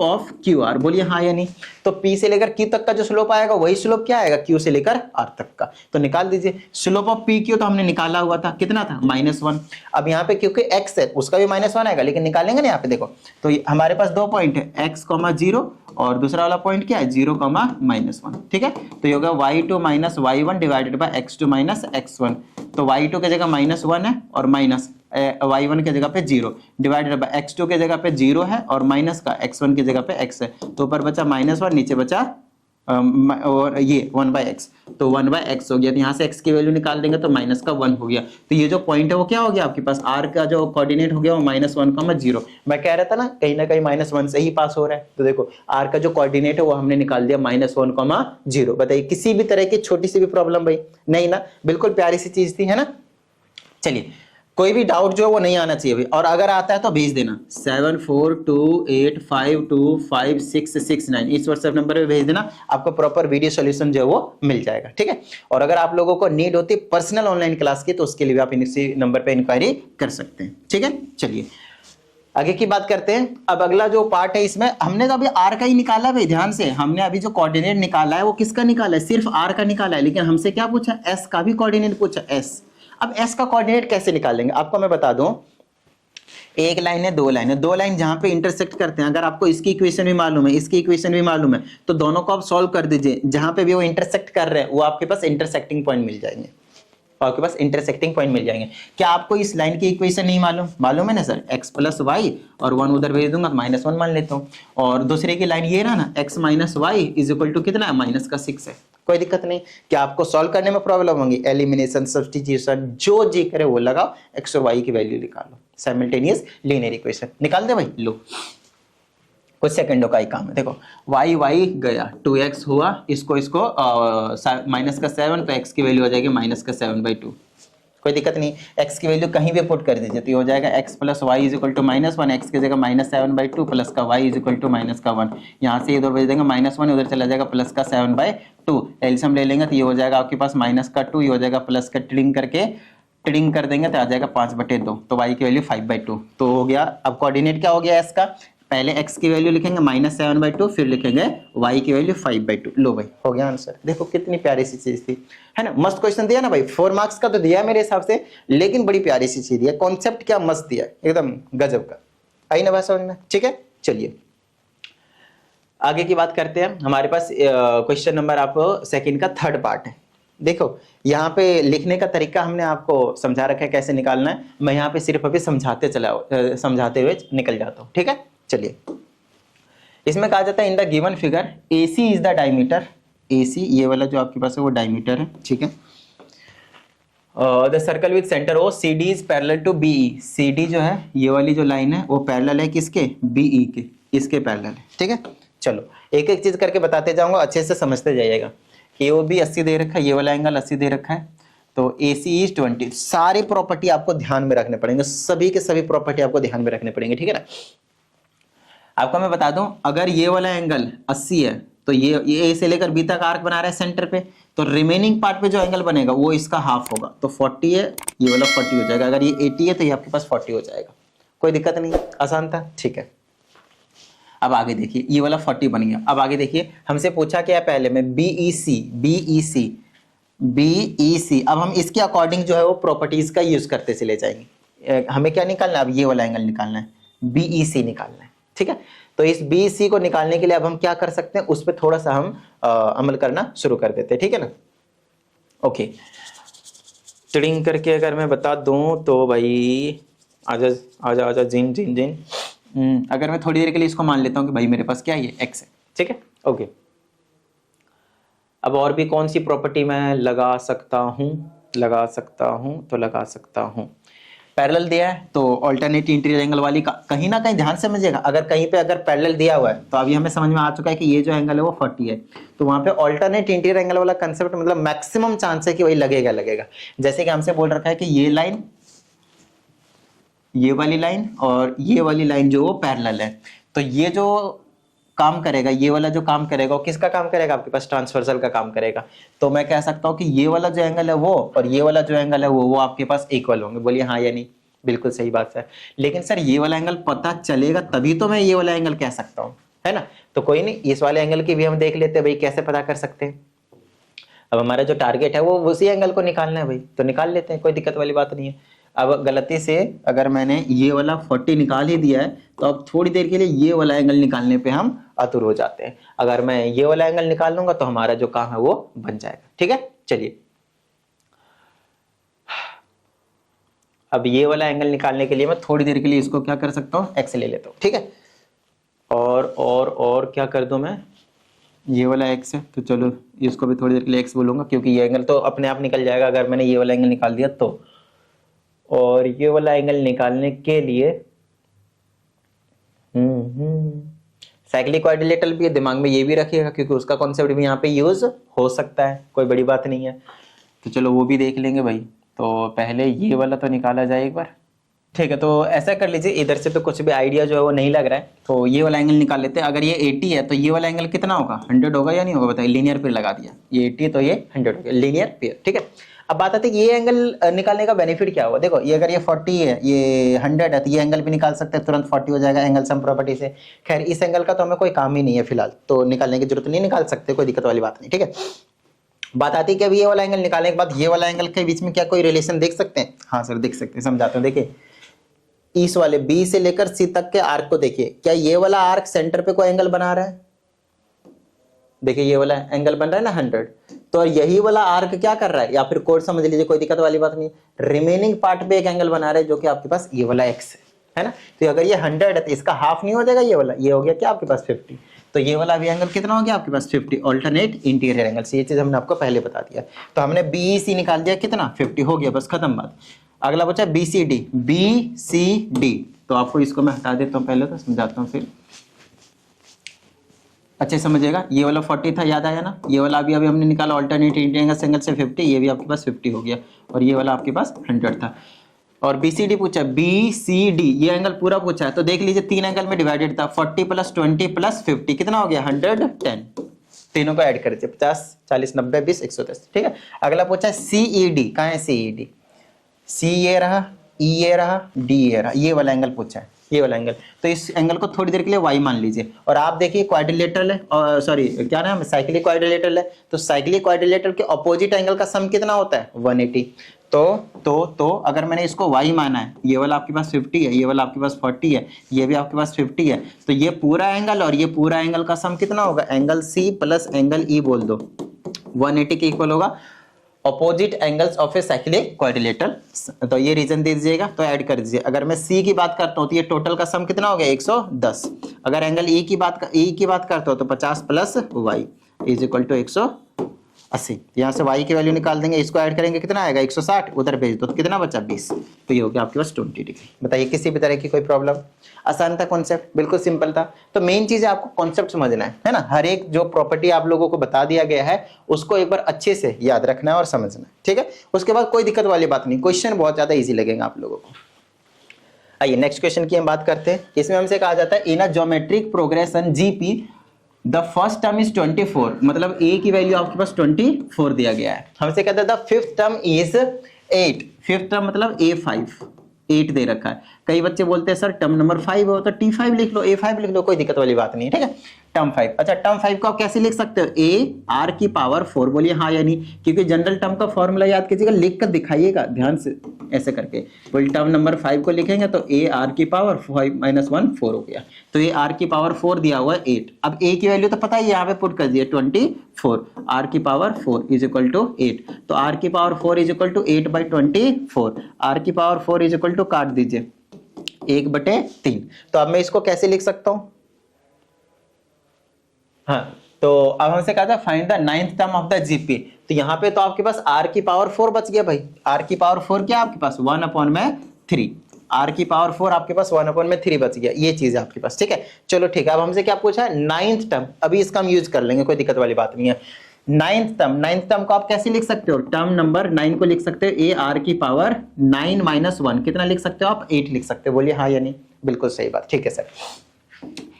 of Q R. बोलिए हाँ या नहीं। तो P से लेकर Q तक का जो स्लोप आएगा वही स्लोप क्या आएगा, Q से लेकर R तक का। तो निकाल दीजिए स्लोप ऑफ PQ, तो हमने निकाला हुआ था, कितना था, -1। अब यहाँ पे क्योंकि x है उसका भी -1 आएगा, लेकिन निकालेंगे ना यहाँ पे देखो। तो हमारे पास दो पॉइंट है, x, 0 और दूसरा वाला पॉइंट क्या है, 0, -1, ठीक है। तो ये होगा y2 minus y1 divided by x2 minus x1। तो y2 की जगह -1 है और माइनस y1 की जगह पे 0 डिवाइडेड बाय x2 की जगह पे 0 है और माइनस का x1 की जगह पे x है। तो ऊपर बचा -1, नीचे बचा और ये 1/x, तो 1/x हो गया। तो यहाँ से x की वैल्यू निकाल देंगे तो -1 हो गया। तो ये जो पॉइंट है वो क्या हो गया आपके पास, r का जो कोऑर्डिनेट हो गया वो -1, 0। मैं कह रहा था ना कहीं -1 से ही पास हो रहा है। तो देखो r का जो कोऑर्डिनेट है वो हमने निकाल दिया -1, 0। बताइए किसी भी तरह की छोटी सी भी प्रॉब्लम भाई नहीं ना, बिल्कुल प्यारी सी चीज थी, है ना। चलिए कोई भी डाउट जो है वो नहीं आना चाहिए भाई, और अगर आता है तो भेज देना 7428525669 इस व्हाट्सएप नंबर पे भेज देना, आपको प्रॉपर वीडियो सॉल्यूशन जो है वो मिल जाएगा, ठीक है। और अगर आप लोगों को नीड होती है पर्सनल ऑनलाइन क्लास की तो उसके लिए भी आप इसी नंबर पे इंक्वायरी कर सकते हैं, ठीक है। चलिए आगे की बात करते हैं। अब अगला जो पार्ट है इसमें हमने तो अभी r का ही निकाला भाई, ध्यान से। हमने अभी जो कोऑर्डिनेट निकाला है वो किसका निकाला है, सिर्फ r का निकाला है, लेकिन हमसे क्या पूछा, s का भी कोऑर्डिनेट पूछा, s। अब s का कोऑर्डिनेट कैसे निकालेंगे आपको मैं बता दूं। एक लाइन है, दो लाइन जहां पे इंटरसेक्ट करते हैं, अगर आपको इसकी इक्वेशन भी मालूम है, इसकी इक्वेशन भी मालूम है, तो दोनों को आप सॉल्व कर दीजिए। जहां पे भी वो इंटरसेक्ट कर रहे हैं वो आपके पास इंटरसेक्टिंग पॉइंट मिल जाएंगे, आपके पास इंटरसेक्टिंग पॉइंट मिल जाएंगे। क्या आपको इस लाइन की इक्वेशन नहीं मालूम, मालूम है ना सर, x प्लस वाई और 1 उधर भेज दूंगा तो -1 मान लेता हूँ। और दूसरे की लाइन ये रहा ना, x minus y is equal to कितना है, -6 है। कोई दिक्कत नहीं। क्या आपको सॉल्व करने में प्रॉब्लम होगी, एलिमिनेशन, सब्स्टिट्यूशन, जो जी करे वो लगाओ, x और y की वैल्यू निकालो, साइमल्टेनियस लीनियर इक्वेशन निकाल दे भाई। लो कुछ सेकंडों का ही काम है। देखो y गया 2x हुआ, इसको -7 तो x की वैल्यू हो जाएगी -7/2। कोई दिक्कत नहीं, x की वैल्यू कहीं भी पुट कर दीजिए तो ये हो जाएगा x plus y is equal to -1, x की जगह -7/2 प्लस का y इज इक्वल टू -1। यहाँ से इधर भेज देंगे -1, उधर चला जाएगा प्लस का 7/2। एलसीएम ले लेंगे तो ये हो जाएगा आपके पास -2, ये हो जाएगा प्लस का टिडिंग कर देंगे तो आ जाएगा 5/2। तो y की वैल्यू 5/2 तो हो गया। अब कोऑर्डिनेट क्या हो गया s का, पहले x की वैल्यू लिखेंगे -7/2, फिर लिखेंगे y की वैल्यू 5/2। लो भाई हो गया आंसर। देखो कितनी प्यारी सी चीज थी, है ना। मस्त क्वेश्चन दिया ना भाई, 4 मार्क्स का तो दिया है मेरे हिसाब से, लेकिन बड़ी प्यारी सी चीज दिया, कॉन्सेप्ट क्या मस्त दिया, एकदम गजब का। आई ना बात समझ में? ठीक है, चलिए आगे की बात करते हैं। हमारे पास क्वेश्चन नंबर आप सेकंड का थर्ड पार्ट है। देखो यहाँ पे लिखने का तरीका हमने आपको समझा रखा है कैसे निकालना है। मैं यहाँ पे सिर्फ अभी समझाते हुए निकल जाता हूँ। ठीक है, चलिए। इसमें कहा जाता है in the given figure AC is the diameter. AC ये वाला जो आपके पास है वो डायमीटर है। ठीक है, the circle with centre O CD is parallel to BE। CD जो है ये वाली जो लाइन है वो पैरेलल है किसके? BE के, इसके पैरेलल है। ठीक है, चलो एक एक चीज करके बताते जाऊंगा, अच्छे से समझते जाइएगा। AOB 80 दे रखा है, ये वाला एंगल 80 दे रखा है, तो AC इज 20। सारी प्रॉपर्टी आपको ध्यान में रखने पड़ेंगे, सभी के सभी प्रॉपर्टी आपको ध्यान में रखने पड़ेंगे। ठीक है ना। आपको मैं बता दूं, अगर ये वाला एंगल 80 है तो ये A से लेकर B तक आर्क बना रहा है सेंटर पे, तो रिमेनिंग पार्ट पे जो एंगल बनेगा वो इसका हाफ होगा। तो 40 है, ये वाला 40 हो जाएगा। अगर ये 80 है तो ये आपके पास 40 हो जाएगा। कोई दिक्कत नहीं, आसान था। ठीक है, अब आगे देखिए, ये वाला 40 बन गया। अब आगे देखिए, हमसे पूछा क्या है पहले में, BEC। अब हम इसके अकॉर्डिंग जो है वो प्रॉपर्टीज का यूज करते चले जाएंगे। हमें क्या निकालना है? अब ये वाला एंगल निकालना है, BEC निकालना है। ठीक है, तो इस BEC को निकालने के लिए अब हम क्या कर सकते हैं, उस पर थोड़ा सा हम अमल करना शुरू कर देते हैं। ठीक है ना। ओके, ट्रिंग करके अगर मैं बता दूं तो भाई आजा आजा आजा, जिन जिन जिन। अगर मैं थोड़ी देर के लिए इसको मान लेता हूं कि भाई मेरे पास क्या है, ये x है। ठीक है, ओके। अब और भी कौन सी प्रॉपर्टी मैं लगा सकता हूं तो लगा सकता हूं। पैरेलल दिया है तो ऑल्टरनेट इंटीरियर एंगल वाली का कहीं ना कहीं ध्यान समझिएगा। अगर कहीं पे अगर पैरेलल दिया हुआ है तो अभी हमें समझ में आ चुका है कि ये जो एंगल है वो 40 है, तो वहां पे ऑल्टरनेट इंटीरियर एंगल वाला कंसेप्ट मतलब मैक्सिमम चांस है कि वही लगेगा। जैसे कि हमसे बोल रखा है कि ये लाइन, ये वाली लाइन और ये वाली लाइन जो वो पैरेलल है, तो ये जो काम करेगा, ये वाला जो काम करेगा वो किसका काम करेगा? आपके पास ट्रांसवर्सल का काम करेगा। तो मैं कह सकता हूं कि ये वाला जो एंगल है वो और ये वाला जो एंगल है वो आपके पास इक्वल होंगे। बोलिए हाँ या नहीं? बिल्कुल सही बात है। लेकिन सर ये वाला एंगल पता चलेगा तभी तो मैं ये वाला एंगल कह सकता हूं, है ना। तो कोई नहीं, इस वाले एंगल की भी हम देख लेते हैं भाई, कैसे पता कर सकते हैं। अब हमारा जो टारगेट है वो उसी एंगल को निकालना है भाई, तो निकाल लेते हैं, कोई दिक्कत वाली बात नहीं है। अब गलती से अगर मैंने ये वाला 40 निकाल ही दिया है तो अब थोड़ी देर के लिए ये वाला एंगल निकालने पे हम आतुर हो जाते हैं। अगर मैं ये वाला एंगल निकाल लूंगा तो हमारा जो काम है वो बन जाएगा। ठीक है, चलिए। अब ये वाला एंगल निकालने के लिए मैं थोड़ी देर के लिए इसको क्या कर सकता हूँ, x ले लेता हूँ। ठीक है, और क्या कर दूं मैं, ये वाला x है तो चलो इसको भी थोड़ी देर के लिए x बोलूंगा, क्योंकि ये एंगल तो अपने आप निकल जाएगा अगर मैंने ये वाला एंगल निकाल दिया तो। और ये वाला एंगल निकालने के लिए साइक्लिक क्वाड्रिलेटरल भी दिमाग में ये भी रखिएगा, क्योंकि उसका कॉन्सेप्ट भी यहाँ पे यूज हो सकता है, कोई बड़ी बात नहीं है। तो चलो वो भी देख लेंगे भाई। तो पहले ये वाला तो निकाला जाए एक बार। ठीक है, तो ऐसा कर लीजिए, इधर से तो कुछ भी आइडिया जो है वो नहीं लग रहा है, तो ये वाला एंगल निकाल लेते हैं। अगर ये 80 है तो ये वाला एंगल कितना होगा, 100 होगा या नहीं होगा बताइए। लीनियर पेयर लगा दिया, ये 80 तो ये 100 हो गया, लीनियर पेयर। ठीक है, अब बात आती है ये एंगल निकालने का बेनिफिट क्या होगा। देखो ये अगर ये 40 है, ये 100 है, तो ये एंगल भी निकाल सकते हैं, तुरंत 40 हो जाएगा एंगल सम प्रॉपर्टी से। खैर इस एंगल का तो हमें कोई काम ही नहीं है फिलहाल, तो निकालने की जरूरत नहीं, निकाल सकते, कोई दिक्कत वाली बात नहीं। ठीक है, बात आती है कि अभी ये वाला एंगल निकालने के बाद ये वाला एंगल के बीच में क्या कोई रिलेशन देख सकते हैं? हाँ सर देख सकते हैं, समझाता हूँ। देखिए इस वाले B से लेकर C तक के आर्क को देखिए, क्या ये वाला आर्क सेंटर पे कोई एंगल बना रहा है? देखिए ये वाला एंगल बन रहा है ना 100, तो यही वाला आर्क क्या कर रहा है, या फिर कोड समझ लीजिए, कोई दिक्कत वाली बात नहीं, रिमेनिंग पार्ट पे एक एंगल बना रहा है जो कि आपके पास ये वाला x है ना। तो अगर ये 100 है तो इसका हाफ नहीं हो जाएगा ये वाला, ये हो गया क्या आपके पास 50, तो ये वाला भी एंगल कितना हो गया आपके पास 50, ऑल्टरनेट इंटीरियर एंगल से। ये चीज हमने आपको पहले बता दिया। तो हमने BEC निकाल दिया, कितना 50 हो गया, बस खत्म बात। अगला बचा BCD। तो आपको इसको मैं हटा देता हूँ पहले, तो समझाता हूँ फिर अच्छे समझिएगा। ये वाला 40 था, याद आया ना। ये वाला अभी हमने निकाला ऑल्टरनेट इंटीरियर एंगल से 50, ये भी आपके पास 50 हो गया, और ये वाला आपके पास 100 था। और BCD पूछा, BCD ये एंगल पूरा पूछा है, तो देख लीजिए 3 एंगल में डिवाइडेड था, 40 + 20 + 50 कितना हो गया 110। तीनों को ऐड कर दीजिए, 50 40 90 20 110। ठीक है, अगला पूछा है CED, कहाँ है CED? C ये रहा, E ये रहा, D ये रहा, ये वाला एंगल पूछा है। ये वाला एंगल, तो इस एंगल को थोड़ी देर के लिए y मान लीजिए। और आप देखिए क्वाड्रिलेटरल है, और सॉरी क्या नाम है, साइक्लिक क्वाड्रिलेटरल है, तो साइक्लिक क्वाड्रिलेटरल के ऑपोजिट एंगल का सम कितना होता है 180। तो अगर मैंने इसको y माना है, ये वाला आपके पास 50 है, ये वाला आपके पास 40 है, ये भी आपके पास 50 है, तो ये पूरा एंगल और ये पूरा एंगल का सम कितना होगा, angle C plus angle E बोल दो, 180 के इक्वल होगा opposite angles of a cyclic quadrilateral. तो ये रीजन दे दीजिएगा, तो ऐड कर दीजिए। अगर मैं C की बात करता हूँ तो ये टोटल का सम कितना हो गया 110। अगर एंगल E की बात करता हूँ तो 50 plus y is equal to 180। यहाँ से y की वैल्यू निकाल देंगे, इसको ऐड करेंगे कितना आएगा 160, उधर भेज दो तो कितना बचा 20, तो ये हो गया आपके पास 20 डिग्री। बताइए किसी भी तरह की कोई प्रॉब्लम? आसान था कॉन्सेप्ट, बिल्कुल सिंपल था। तो मेन चीज है आपको कॉन्सेप्ट समझना है ना, हर एक जो प्रॉपर्टी आप लोगों को बता दिया गया है उसको एक बार अच्छे से याद रखना है और समझना है, ठीक है। उसके बाद कोई दिक्कत वाली बात नहीं, क्वेश्चन बहुत ज्यादा ईजी लगेगा आप लोगों को। आइए नेक्स्ट क्वेश्चन की हम बात करते हैं। इसमें हमसे कहा जाता है in a geometric progression GP the first term is 24, मतलब a की वैल्यू आपके पास 24 दिया गया है। हमसे कहता है the fifth term is 8, fifth term मतलब a5, 8 दे रखा है। कई बच्चे बोलते हैं सर टर्म नंबर 5 हो तो t5 लिख लो, a5 लिख लो, कोई दिक्कत वाली बात नहीं है, ठीक है। टर्म 5, अच्छा टर्म 5 को आप कैसे लिख सकते हो, a r की पावर 4, बोलिए हाँ या नहीं, क्योंकि जनरल टर्म का फॉर्मूला याद कीजिएगा, लिख कर दिखाइएगा ध्यान से ऐसे करके। बोल टर्म नंबर 5 को लिखेंगे तो a r की पावर 5 - 1 4 हो गया, तो ये r की पावर 4 दिया हुआ है 8। अब a की वैल्यू तो पता ही, यहाँ पे पुट कर दिए 24, r की पावर 4 इज इक्वल टू 8, तो r की power 4 is equal to 8/24, r की पावर 4 इज इक्वल टू काट दीजिए 1/3। तो अब मैं इसको कैसे लिख सकता हूं, हाँ तो अब हमसे कहा था find the 9th term of the GP, तो यहाँ पे तो आपके पास r की पावर 4 बच गया भाई। r की पावर 4 क्या आपके पास 1/3, r की पावर 4 आपके पास 1/3 बच गया, ये चीज है आपके पास, ठीक है। चलो ठीक है, अब हमसे क्या पूछा है 9th टर्म, अभी इसका हम यूज कर लेंगे, कोई दिक्कत वाली बात नहीं है। 9th टर्म को आप कैसे लिख सकते हो, टर्म नंबर 9 को लिख सकते हो a r की पावर 9 - 1, कितना लिख सकते हो आप 8 लिख सकते हो, बोलिए हाँ या नहीं, बिल्कुल सही बात, ठीक है सर।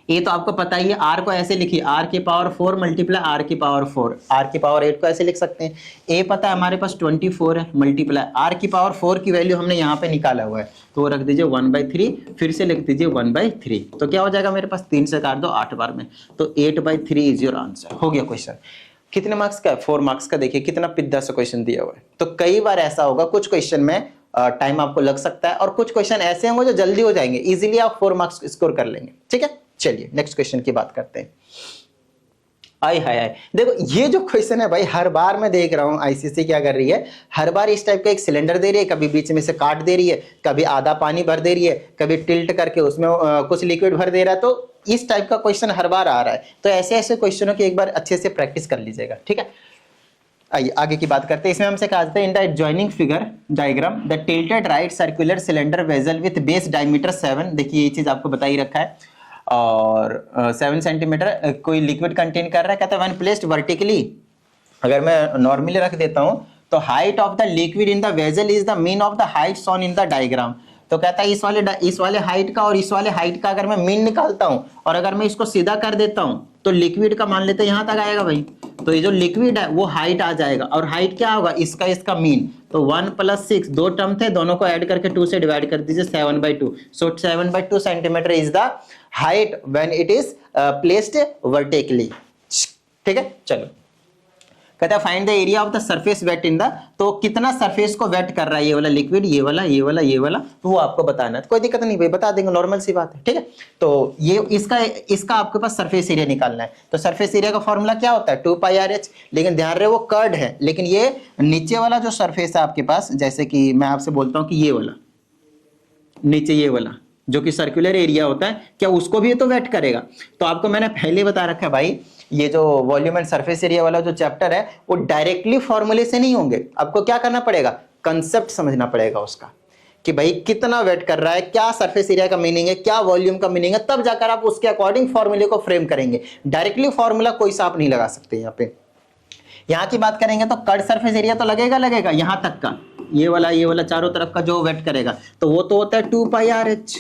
ये तो आपको पता ही है, r को ऐसे लिखिए r की पावर 4 मल्टीप्लाई r की पावर 4, r की पावर 8 को ऐसे लिख सकते हैं। a पता है हमारे पास 24 है, मल्टीप्लाई r की पावर 4 की वैल्यू हमने यहाँ पे निकाला हुआ है, तो वो रख दीजिए 1/3, फिर से लिख दीजिए 1/3, तो क्या हो जाएगा मेरे पास 3 से काट दो 8 बार में, तो 8/3 इज योर आंसर। हो गया क्वेश्चन। कितने मार्क्स का है, 4 मार्क्स का। देखिए कितना पिद्दा सा क्वेश्चन दिया हुआ है। तो कई बार ऐसा होगा कुछ क्वेश्चन में टाइम आपको लग सकता है और कुछ क्वेश्चन ऐसे होंगे जो जल्दी हो जाएंगे, इजीली आप 4 मार्क्स स्कोर कर लेंगे, ठीक है। चलिए नेक्स्ट क्वेश्चन की बात करते हैं। आय हाय हाय, देखो ये जो क्वेश्चन है भाई, हर बार मैं देख रहा हूं आईसीसी क्या कर रही है, हर बार इस टाइप का एक सिलेंडर दे रही है, कभी बीच में से काट दे रही है, कभी आधा पानी भर दे रही है, कभी टिल्ट करके उसमें कुछ लिक्विड भर दे रहा है, तो इस टाइप का क्वेश्चन हर बार आ रहा है। तो ऐसे ऐसे क्वेश्चनों की एक बार अच्छे से प्रैक्टिस कर लीजिएगा, ठीक है। आइए आगे की बात करते हैं। इसमें हमसे कहा जाता है इन the adjoining figure diagram the tilted right circular cylinder vessel with base diameter 7, देखिए ये चीज आपको बता ही रखा है, और 7 सेंटीमीटर कोई लिक्विड कंटेन कर रहा है। कहता है व्हेन प्लेस्ड वर्टिकली, अगर मैं नॉर्मली रख देता हूं तो height of the liquid in the vessel is the mean of the height shown in the diagram. तो कहता है इस वाले हाइट का और इस वाले हाइट का अगर मैं मीन निकालता हूं और अगर मैं इसको सीधा कर देता हूं तो लिक्विड का मान लेते हैं यहां तक आएगा भाई, तो ये जो लिक्विड है वो हाइट आ जाएगा, और हाइट क्या होगा इसका मीन, तो 1 + 6 दो टर्म थे, दोनों को ऐड करके 2 से डिवाइड कर दीजिए 7/2, so 7/2 centimetre is the height when it is placed vertically, ठीक है। चलो कहता है find the area of the surface wet in the, तो कितना सरफेस को वेट कर रहा है ये वाला लिक्विड, ये वाला ये वाला ये वाला, तो वो आपको बताना है। तो कोई दिक्कत नहीं भाई, बता देंगे, नॉर्मल सी बात है, ठीक है। तो ये इसका आपके पास सरफेस एरिया निकालना है। तो सरफेस एरिया का फॉर्मूला क्या होता है 2πRH, लेकिन ध्यान रहे वो कर्ड है, लेकिन ये नीचे वाला जो सरफेस है आपके पास, जैसे कि मैं आपसे बोलता हूँ कि ये वाला नीचे ये वाला जो कि सर्कुलर एरिया होता है, क्या उसको भी ये तो वेट करेगा। तो आपको मैंने पहले बता रखा है भाई, ये जो वॉल्यूम एंड सरफेस एरिया वाला जो चैप्टर है वो डायरेक्टली फॉर्मूले से नहीं होंगे, आपको क्या करना पड़ेगा, कंसेप्ट समझना पड़ेगा उसका, कि भाई कितना वेट कर रहा है, क्या सरफेस एरिया का मीनिंग है, क्या वॉल्यूम का मीनिंग है, तब जाकर आप उसके अकॉर्डिंग फॉर्मूले को फ्रेम करेंगे। डायरेक्टली फॉर्मूला कोई सा आप नहीं लगा सकते। यहाँ की बात करेंगे तो कर्ड सरफेस एरिया तो लगेगा यहां तक का, ये वाला चारों तरफ का जो वेट करेगा, तो वो तो होता है 2πRH,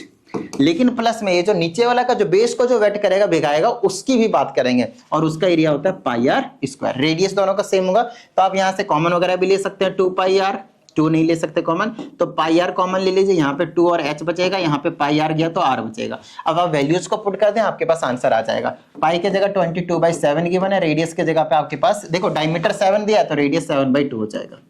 लेकिन प्लस में ये जो नीचे वाला का जो बेस को जो वेट करेगा भिगाएगा उसकी भी बात करेंगे, और उसका एरिया होता है πr²। रेडियस दोनों का सेम होगा, तो आप यहां से कॉमन वगैरह भी ले सकते हैं 2πr, 2 नहीं ले सकते कॉमन, तो पाई आर कॉमन ले लीजिए, यहाँ पे 2 और h बचेगा, यहाँ पे पाई आर गया तो r बचेगा। अब आप वैल्यूज को पुट कर दें, आपके पास आंसर आ जाएगा। पाई की जगह 22/7 गिवन है, रेडियस की जगह पे आपके पास देखो डायमीटर 7 दिया है तो रेडियस 7/2 हो जाएगा।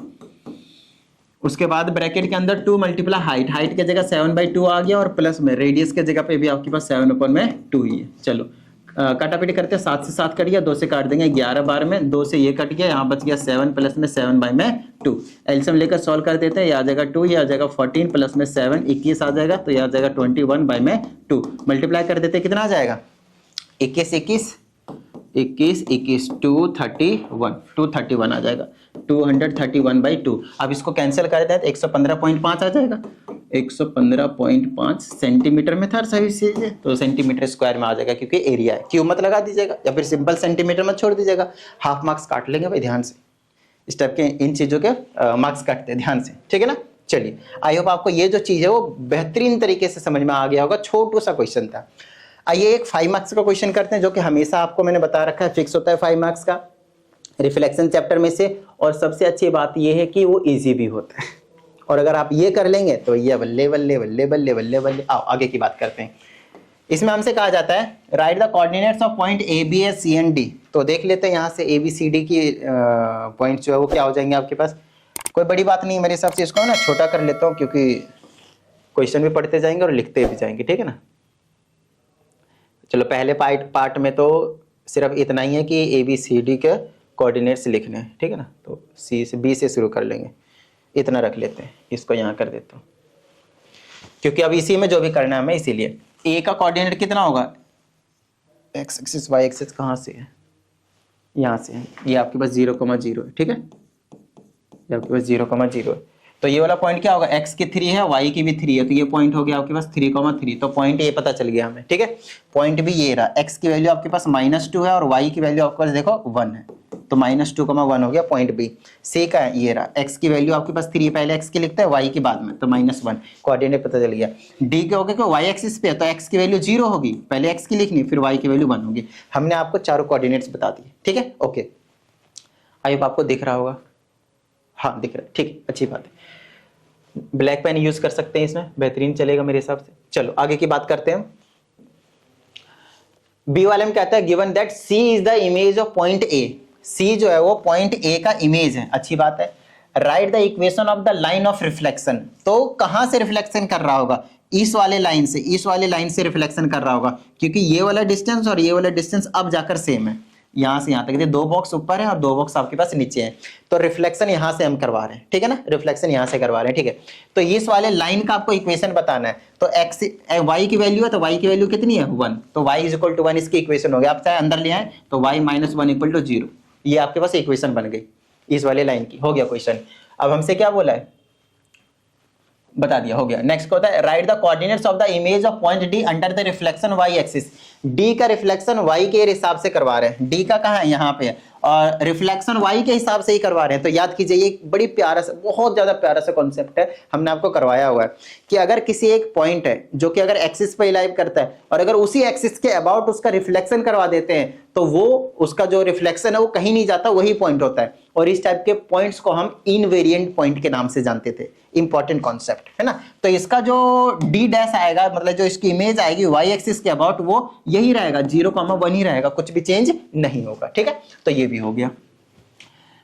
उसके बाद ब्रैकेट के अंदर 2 मल्टीप्लाई हाइट, हाइट की जगह 7/2 आ गया और प्लस में रेडियस की जगह पे भी आपके पास 7/2 ही है। चलो काटापीटी करते हैं, 7 से 7 कट गया, 2 से काट देंगे 11 बार में, 2 से ये कट गया, यहाँ बच गया 7 प्लस में 7/2। एलसीएम लेकर सॉल्व कर देते हैं, ये आ जाएगा 2, ये आ जाएगा 14 प्लस में 7 21 आ जाएगा, तो ये आ जाएगा 21/2। मल्टीप्लाई कर देते हैं, कितना आ जाएगा 21 21 231 आ जाएगा, 231/2। अब इसको कैंसिल कर देते हैं तो 115.5 आ जाएगा, 115.5 सेंटीमीटर में था सही चीज है, तो सेंटीमीटर स्क्वायर में आ जाएगा क्योंकि एरिया है। क्यों मत लगा दीजिएगा या फिर सिंपल सेंटीमीटर में छोड़ दीजिएगा, हाफ मार्क्स काट लेंगे भाई ध्यान से। इस टाइप के इन चीजों के मार्क्स काटते हैं ध्यान से, ठीक है ना। चलिए आई होप आपको ये जो चीज है वो बेहतरीन तरीके से समझ में आ गया होगा। छोटू सा क्वेश्चन था। आइए एक 5 मार्क्स का क्वेश्चन करते हैं, जो कि हमेशा आपको मैंने बता रखा है फिक्स होता है 5 मार्क्स का रिफ्लेक्शन चैप्टर में से, और सबसे अच्छी बात यह है कि वो इजी भी होता है, और अगर आप ये कर लेंगे तो ये बल्ले बल्ले बल्ले बल्ले बल्ले बल्ले। आओ आगे की बात करते हैं। इसमें हमसे कहा जाता है write the coordinates of point A B S C and D. तो देख लेते हैं यहाँ से ए बी सी डी की पॉइंट जो है वो क्या हो जाएंगे आपके पास। कोई बड़ी बात नहीं मेरे हिसाब से, इसको ना छोटा कर लेता हूँ क्योंकि क्वेश्चन भी पढ़ते जाएंगे और लिखते भी जाएंगे, ठीक है ना। चलो पहले पार्ट में तो सिर्फ इतना ही है कि ए बी सी डी के कोऑर्डिनेट्स लिखने हैं, ठीक है ना। तो सी से बी से शुरू कर लेंगे, इतना रख लेते हैं, इसको यहाँ कर देता हूँ क्योंकि अब इसी में जो भी करना है हमें, इसीलिए ए का कोऑर्डिनेट कितना होगा, एक्स एक्सिस वाई एक्सिस कहाँ से है, यहाँ से है, ये आपके पास 0,0 है, ठीक है, ये आपके पास 0,0 है। तो ये वाला पॉइंट क्या होगा, x की 3 है, y की भी 3 है, तो ये पॉइंट हो गया आपके पास 3,3। तो पॉइंट ए पता चल गया हमें, ठीक है। पॉइंट भी ये रहा, x की वैल्यू आपके पास -2 है और y की वैल्यू आपके पास देखो 1 है, तो -2,1 हो गया पॉइंट बी। सी का ये रहा, x की वैल्यू आपके पास 3 पहले x की लिखते हैं, y की बाद में, तो -1 कोऑर्डिनेट पता चल गया। डी के हो गया कि y एक्सिस पे है तो x की वैल्यू 0 होगी, पहले x की लिखनी फिर y की वैल्यू 1 होगी। हमने आपको चारों कोऑर्डिनेट्स बता दिए, ठीक है, ओके। आई होप आपको दिख रहा होगा, हाँ दिख रहा है, ठीक है, अच्छी बात है। ब्लैक पेन यूज कर सकते हैं इसमें, बेहतरीन चलेगा मेरे हिसाब से। चलो आगे की बात करते हैं। बी वाले में कहता है given that C is the image of point A. C जो है वो पॉइंट ए का इमेज है, अच्छी बात है। Write the equation of the line of reflection. तो कहां से रिफ्लेक्शन कर रहा होगा, इस वाले लाइन से, इस वाले लाइन से रिफ्लेक्शन कर रहा होगा, क्योंकि ये वाला डिस्टेंस और ये वाला डिस्टेंस अब जाकर सेम है। यहां से यहां तक 2 बॉक्स ऊपर है और 2 बॉक्स आपके पास नीचे है, तो रिफ्लेक्शन यहां से हम करवा रहे हैं, ठीक है ना, रिफ्लेक्शन यहां से करवा रहे हैं, ठीक है। तो इस वाले लाइन का आपको इक्वेशन बताना है, तो x y की वैल्यू है, तो y की वैल्यू कितनी है 1, तो y = 1 इसकी इक्वेशन हो गया। आप चाहे अंदर ले आए तो y - 1 = 0, ये आपके पास इक्वेशन बन गई इस वाले लाइन की, हो गया क्वेश्चन। अब हमसे क्या बोला है, बता दिया, हो गया। नेक्स्ट होता है write the coordinates of the image of point D under the reflection y axis. D का रिफ्लेक्शन वाई के हिसाब से करवा रहे हैं, डी का कहाँ है, यहाँ पे है, और रिफ्लेक्शन वाई के हिसाब से ही करवा रहे हैं। तो याद कीजिए ये बड़ी प्यारा सा, बहुत ज्यादा प्यारा सा कॉन्सेप्ट है, हमने आपको करवाया हुआ है कि अगर किसी एक पॉइंट है जो कि अगर एक्सिस पे लाइव करता है और अगर उसी एक्सिस के अबाउट उसका रिफ्लेक्शन करवा देते हैं तो वो उसका जो रिफ्लेक्शन है वो कहीं नहीं जाता, वही पॉइंट होता है। और इस टाइप के पॉइंट्स को हम इनवेरिएंट पॉइंट के नाम से जानते थे, इंपॉर्टेंट कॉन्सेप्ट है ना। तो इसका जो डी डैश आएगा, मतलब जो इसकी इमेज आएगी वाई एक्सिस के अबाउट, वो यही रहेगा 0,1 ही रहेगा, कुछ भी चेंज नहीं होगा, ठीक है। तो ये भी हो गया।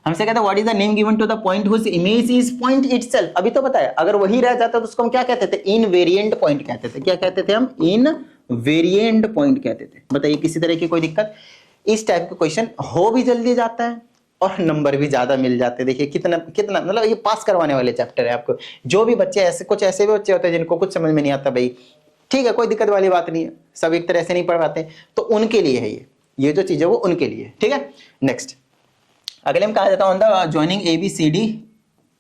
हमसे कहते हैं what is the name given to the point whose image is point itself. अभी तो बताया, अगर वही रह जाता तो उसको हम क्या कहते थे, इनवेरिएंट पॉइंट कहते थे। क्या कहते थे हम, इनवेरिएंट पॉइंट कहते थे। बताइए किसी तरह की कोई दिक्कत। इस टाइप का क्वेश्चन हो भी जल्दी जाता है और नंबर भी ज्यादा मिल जाते हैं। देखिए कितना कितना, मतलब ये पास करवाने वाले चैप्टर है आपको। जो भी बच्चे ऐसे, कुछ ऐसे भी बच्चे होते हैं जिनको कुछ समझ में नहीं आता, भाई ठीक है कोई दिक्कत वाली बात नहीं है, सब एक तरह से नहीं पढ़ पाते, तो उनके लिए है ये जो चीज है वो उनके लिए, ठीक है। नेक्स्ट अगले में कहा जाता है on the joining A B C D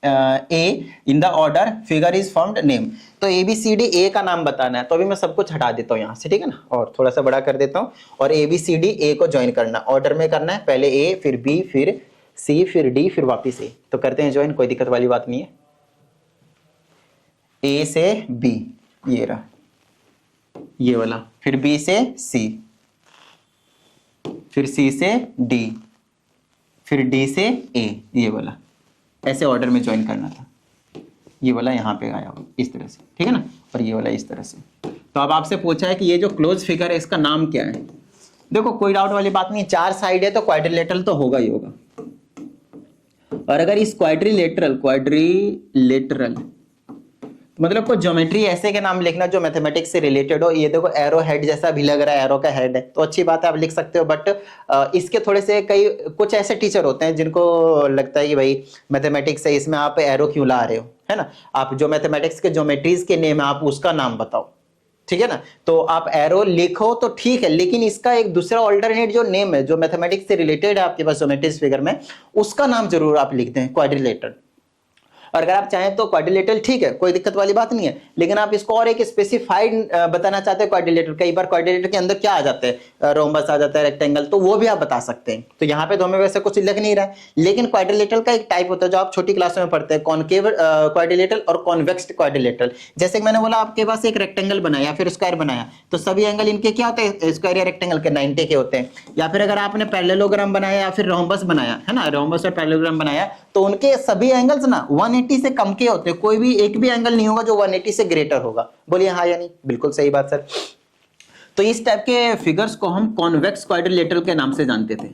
A in the order figure is formed name. तो ए बी सी डी ए का नाम बताना है, तो अभी मैं सब कुछ हटा देता हूँ यहाँ से, ठीक है ना, और थोड़ा सा बड़ा कर देता हूँ। और ए बी सी डी ए को ज्वाइन करना, ऑर्डर में करना है, पहले ए फिर बी फिर सी फिर डी फिर वापिस ए। तो करते हैं ज्वाइन, कोई दिक्कत वाली बात नहीं है। ए से बी ये रहा, ये वाला, फिर बी से सी, फिर सी से डी, फिर डी से ए, ये वाला, ऐसे ऑर्डर में ज्वाइन करना था। ये वाला यहाँ पे आया होगा इस तरह से, ठीक है ना, और ये वाला इस तरह से। तो अब आपसे पूछा है कि ये जो क्लोज फिगर है इसका नाम क्या है। देखो कोई डाउट वाली बात नहीं, चार साइड है तो क्वाड्रिलेटरल तो होगा ही होगा। और अगर इस क्वाड्रिलेटरल मतलब कोई ज्योमेट्री ऐसे के नाम लिखना जो मैथमेटिक्स से रिलेटेड हो। ये देखो एरो हेड जैसा भी लग रहा है, एरो का हेड है तो अच्छी बात है, आप लिख सकते हो। बट इसके थोड़े से कुछ ऐसे टीचर होते हैं जिनको लगता है कि भाई मैथमेटिक्स है, इसमें आप एरो क्यों ला रहे हो, है ना। आप जो मैथमेटिक्स के ज्योमेट्रीज के नेम है आप उसका नाम बताओ, ठीक है ना। तो आप एरो लिखो तो ठीक है, लेकिन इसका एक दूसरा ऑल्टरनेट जो नेम है जो मैथमेटिक्स से रिलेटेड है आपके पास ज्योमेट्री फिगर में, उसका नाम जरूर आप लिख दें क्वाड्रिलेटरल। और अगर आप चाहें तो क्वाड्रिलेटरल ठीक है, कोई दिक्कत वाली बात नहीं है, लेकिन आप इसको और एक स्पेसिफाइड बताना चाहते हैं क्वाड्रिलेटरल, कई बार क्वाड्रिलेटरल के अंदर क्या आ जाते हैं, रोम्बस आ जाता है, रेक्टेंगल, तो वो भी आप बता सकते हैं। तो यहाँ पे तो हमें वैसे कुछ लग नहीं रहा है, लेकिन क्वाड्रिलेटरल का एक टाइप होता है जो आप छोटी क्लासों में पढ़ते हैं, कॉनकेव क्वाड्रिलेटरल और कॉन्वेक्स क्वाड्रिलेटरल। जैसे कि मैंने बोला आपके पास एक रेक्टेंगल बनाया या फिर स्क्वायर बनाया, तो सभी एंगल इनके क्या होते हैं, स्क्वायर या रेक्टेंगल के 90 के होते हैं। या फिर अगर आपने पैरेललोग्राम बनाया या फिर रोम्बस बनाया, है ना, रोम्बस और पैरेललोग्राम बनाया, तो उनके सभी एंगल्स ना 180 से कम के होते हैं, कोई भी एक भी एंगल नहीं होगा जो 180 से ग्रेटर होगा। बोलिए हाँ या नहीं, बिल्कुल सही बात सर। तो इस टाइप के फिगर्स को हम कॉन्वेक्स क्वाड्रिलेटरल के नाम से जानते थे,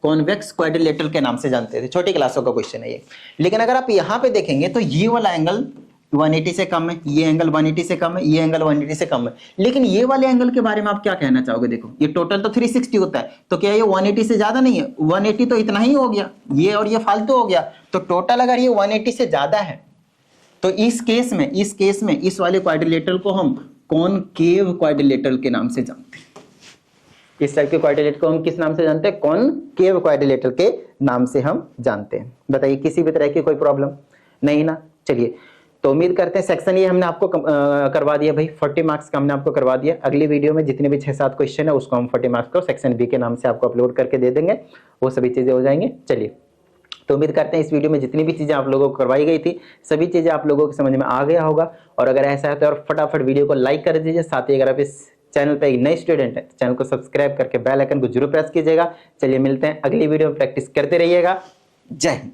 कॉन्वेक्स क्वाड्रिलेटरल के नाम से जानते थे, छोटी क्लासों का क्वेश्चन है ये। लेकिन अगर आप यहां पे देखेंगे तो ये वाला एंगल 180 से कम है, ये एंगल 180 से कम है, ये एंगल 180 से कम है, लेकिन ये वाले एंगल के बारे में आप क्या कहना चाहोगे। देखो ये टोटल तो 360 होता है, तो क्या ये 180 से ज्यादा नहीं है, 180 तो इतना ही हो गया, ये और ये फालतू हो गया। तो टोटल अगर ये 180 से ज्यादा है तो इस केस में इस वाले क्वाड्रिलेटरल को हम कॉनकेव क्वाड्रिलेटरल के नाम से जानते हैं। इस टाइप के क्वाड्रिलेटरल को हम किस नाम से जानते हैं, कॉनकेव क्वाड्रिलेटरल के नाम से हम जानते हैं। बताइए किसी भी तरह की कोई प्रॉब्लम नहीं ना। चलिए तो उम्मीद करते हैं सेक्शन ये हमने आपको करवा दिया भाई, 40 मार्क्स का हमने आपको करवा दिया। अगली वीडियो में जितने भी 6-7 क्वेश्चन है उसको हम 40 मार्क्स को सेक्शन बी के नाम से आपको अपलोड करके दे देंगे, वो सभी चीजें हो जाएंगे। चलिए तो उम्मीद करते हैं इस वीडियो में जितनी भी चीजें आप लोगों को करवाई गई थी सभी चीजें आप लोगों को समझ में आ गया होगा। और अगर ऐसा है तो और फटाफट वीडियो को लाइक कर दीजिए, साथ ही अगर आप इस चैनल पे एक नए स्टूडेंट है तो चैनल को सब्सक्राइब करके बेल आइकन को जरूर प्रेस कीजिएगा। चलिए मिलते हैं अगली वीडियो में, प्रैक्टिस करते रहिएगा। जय हिंद।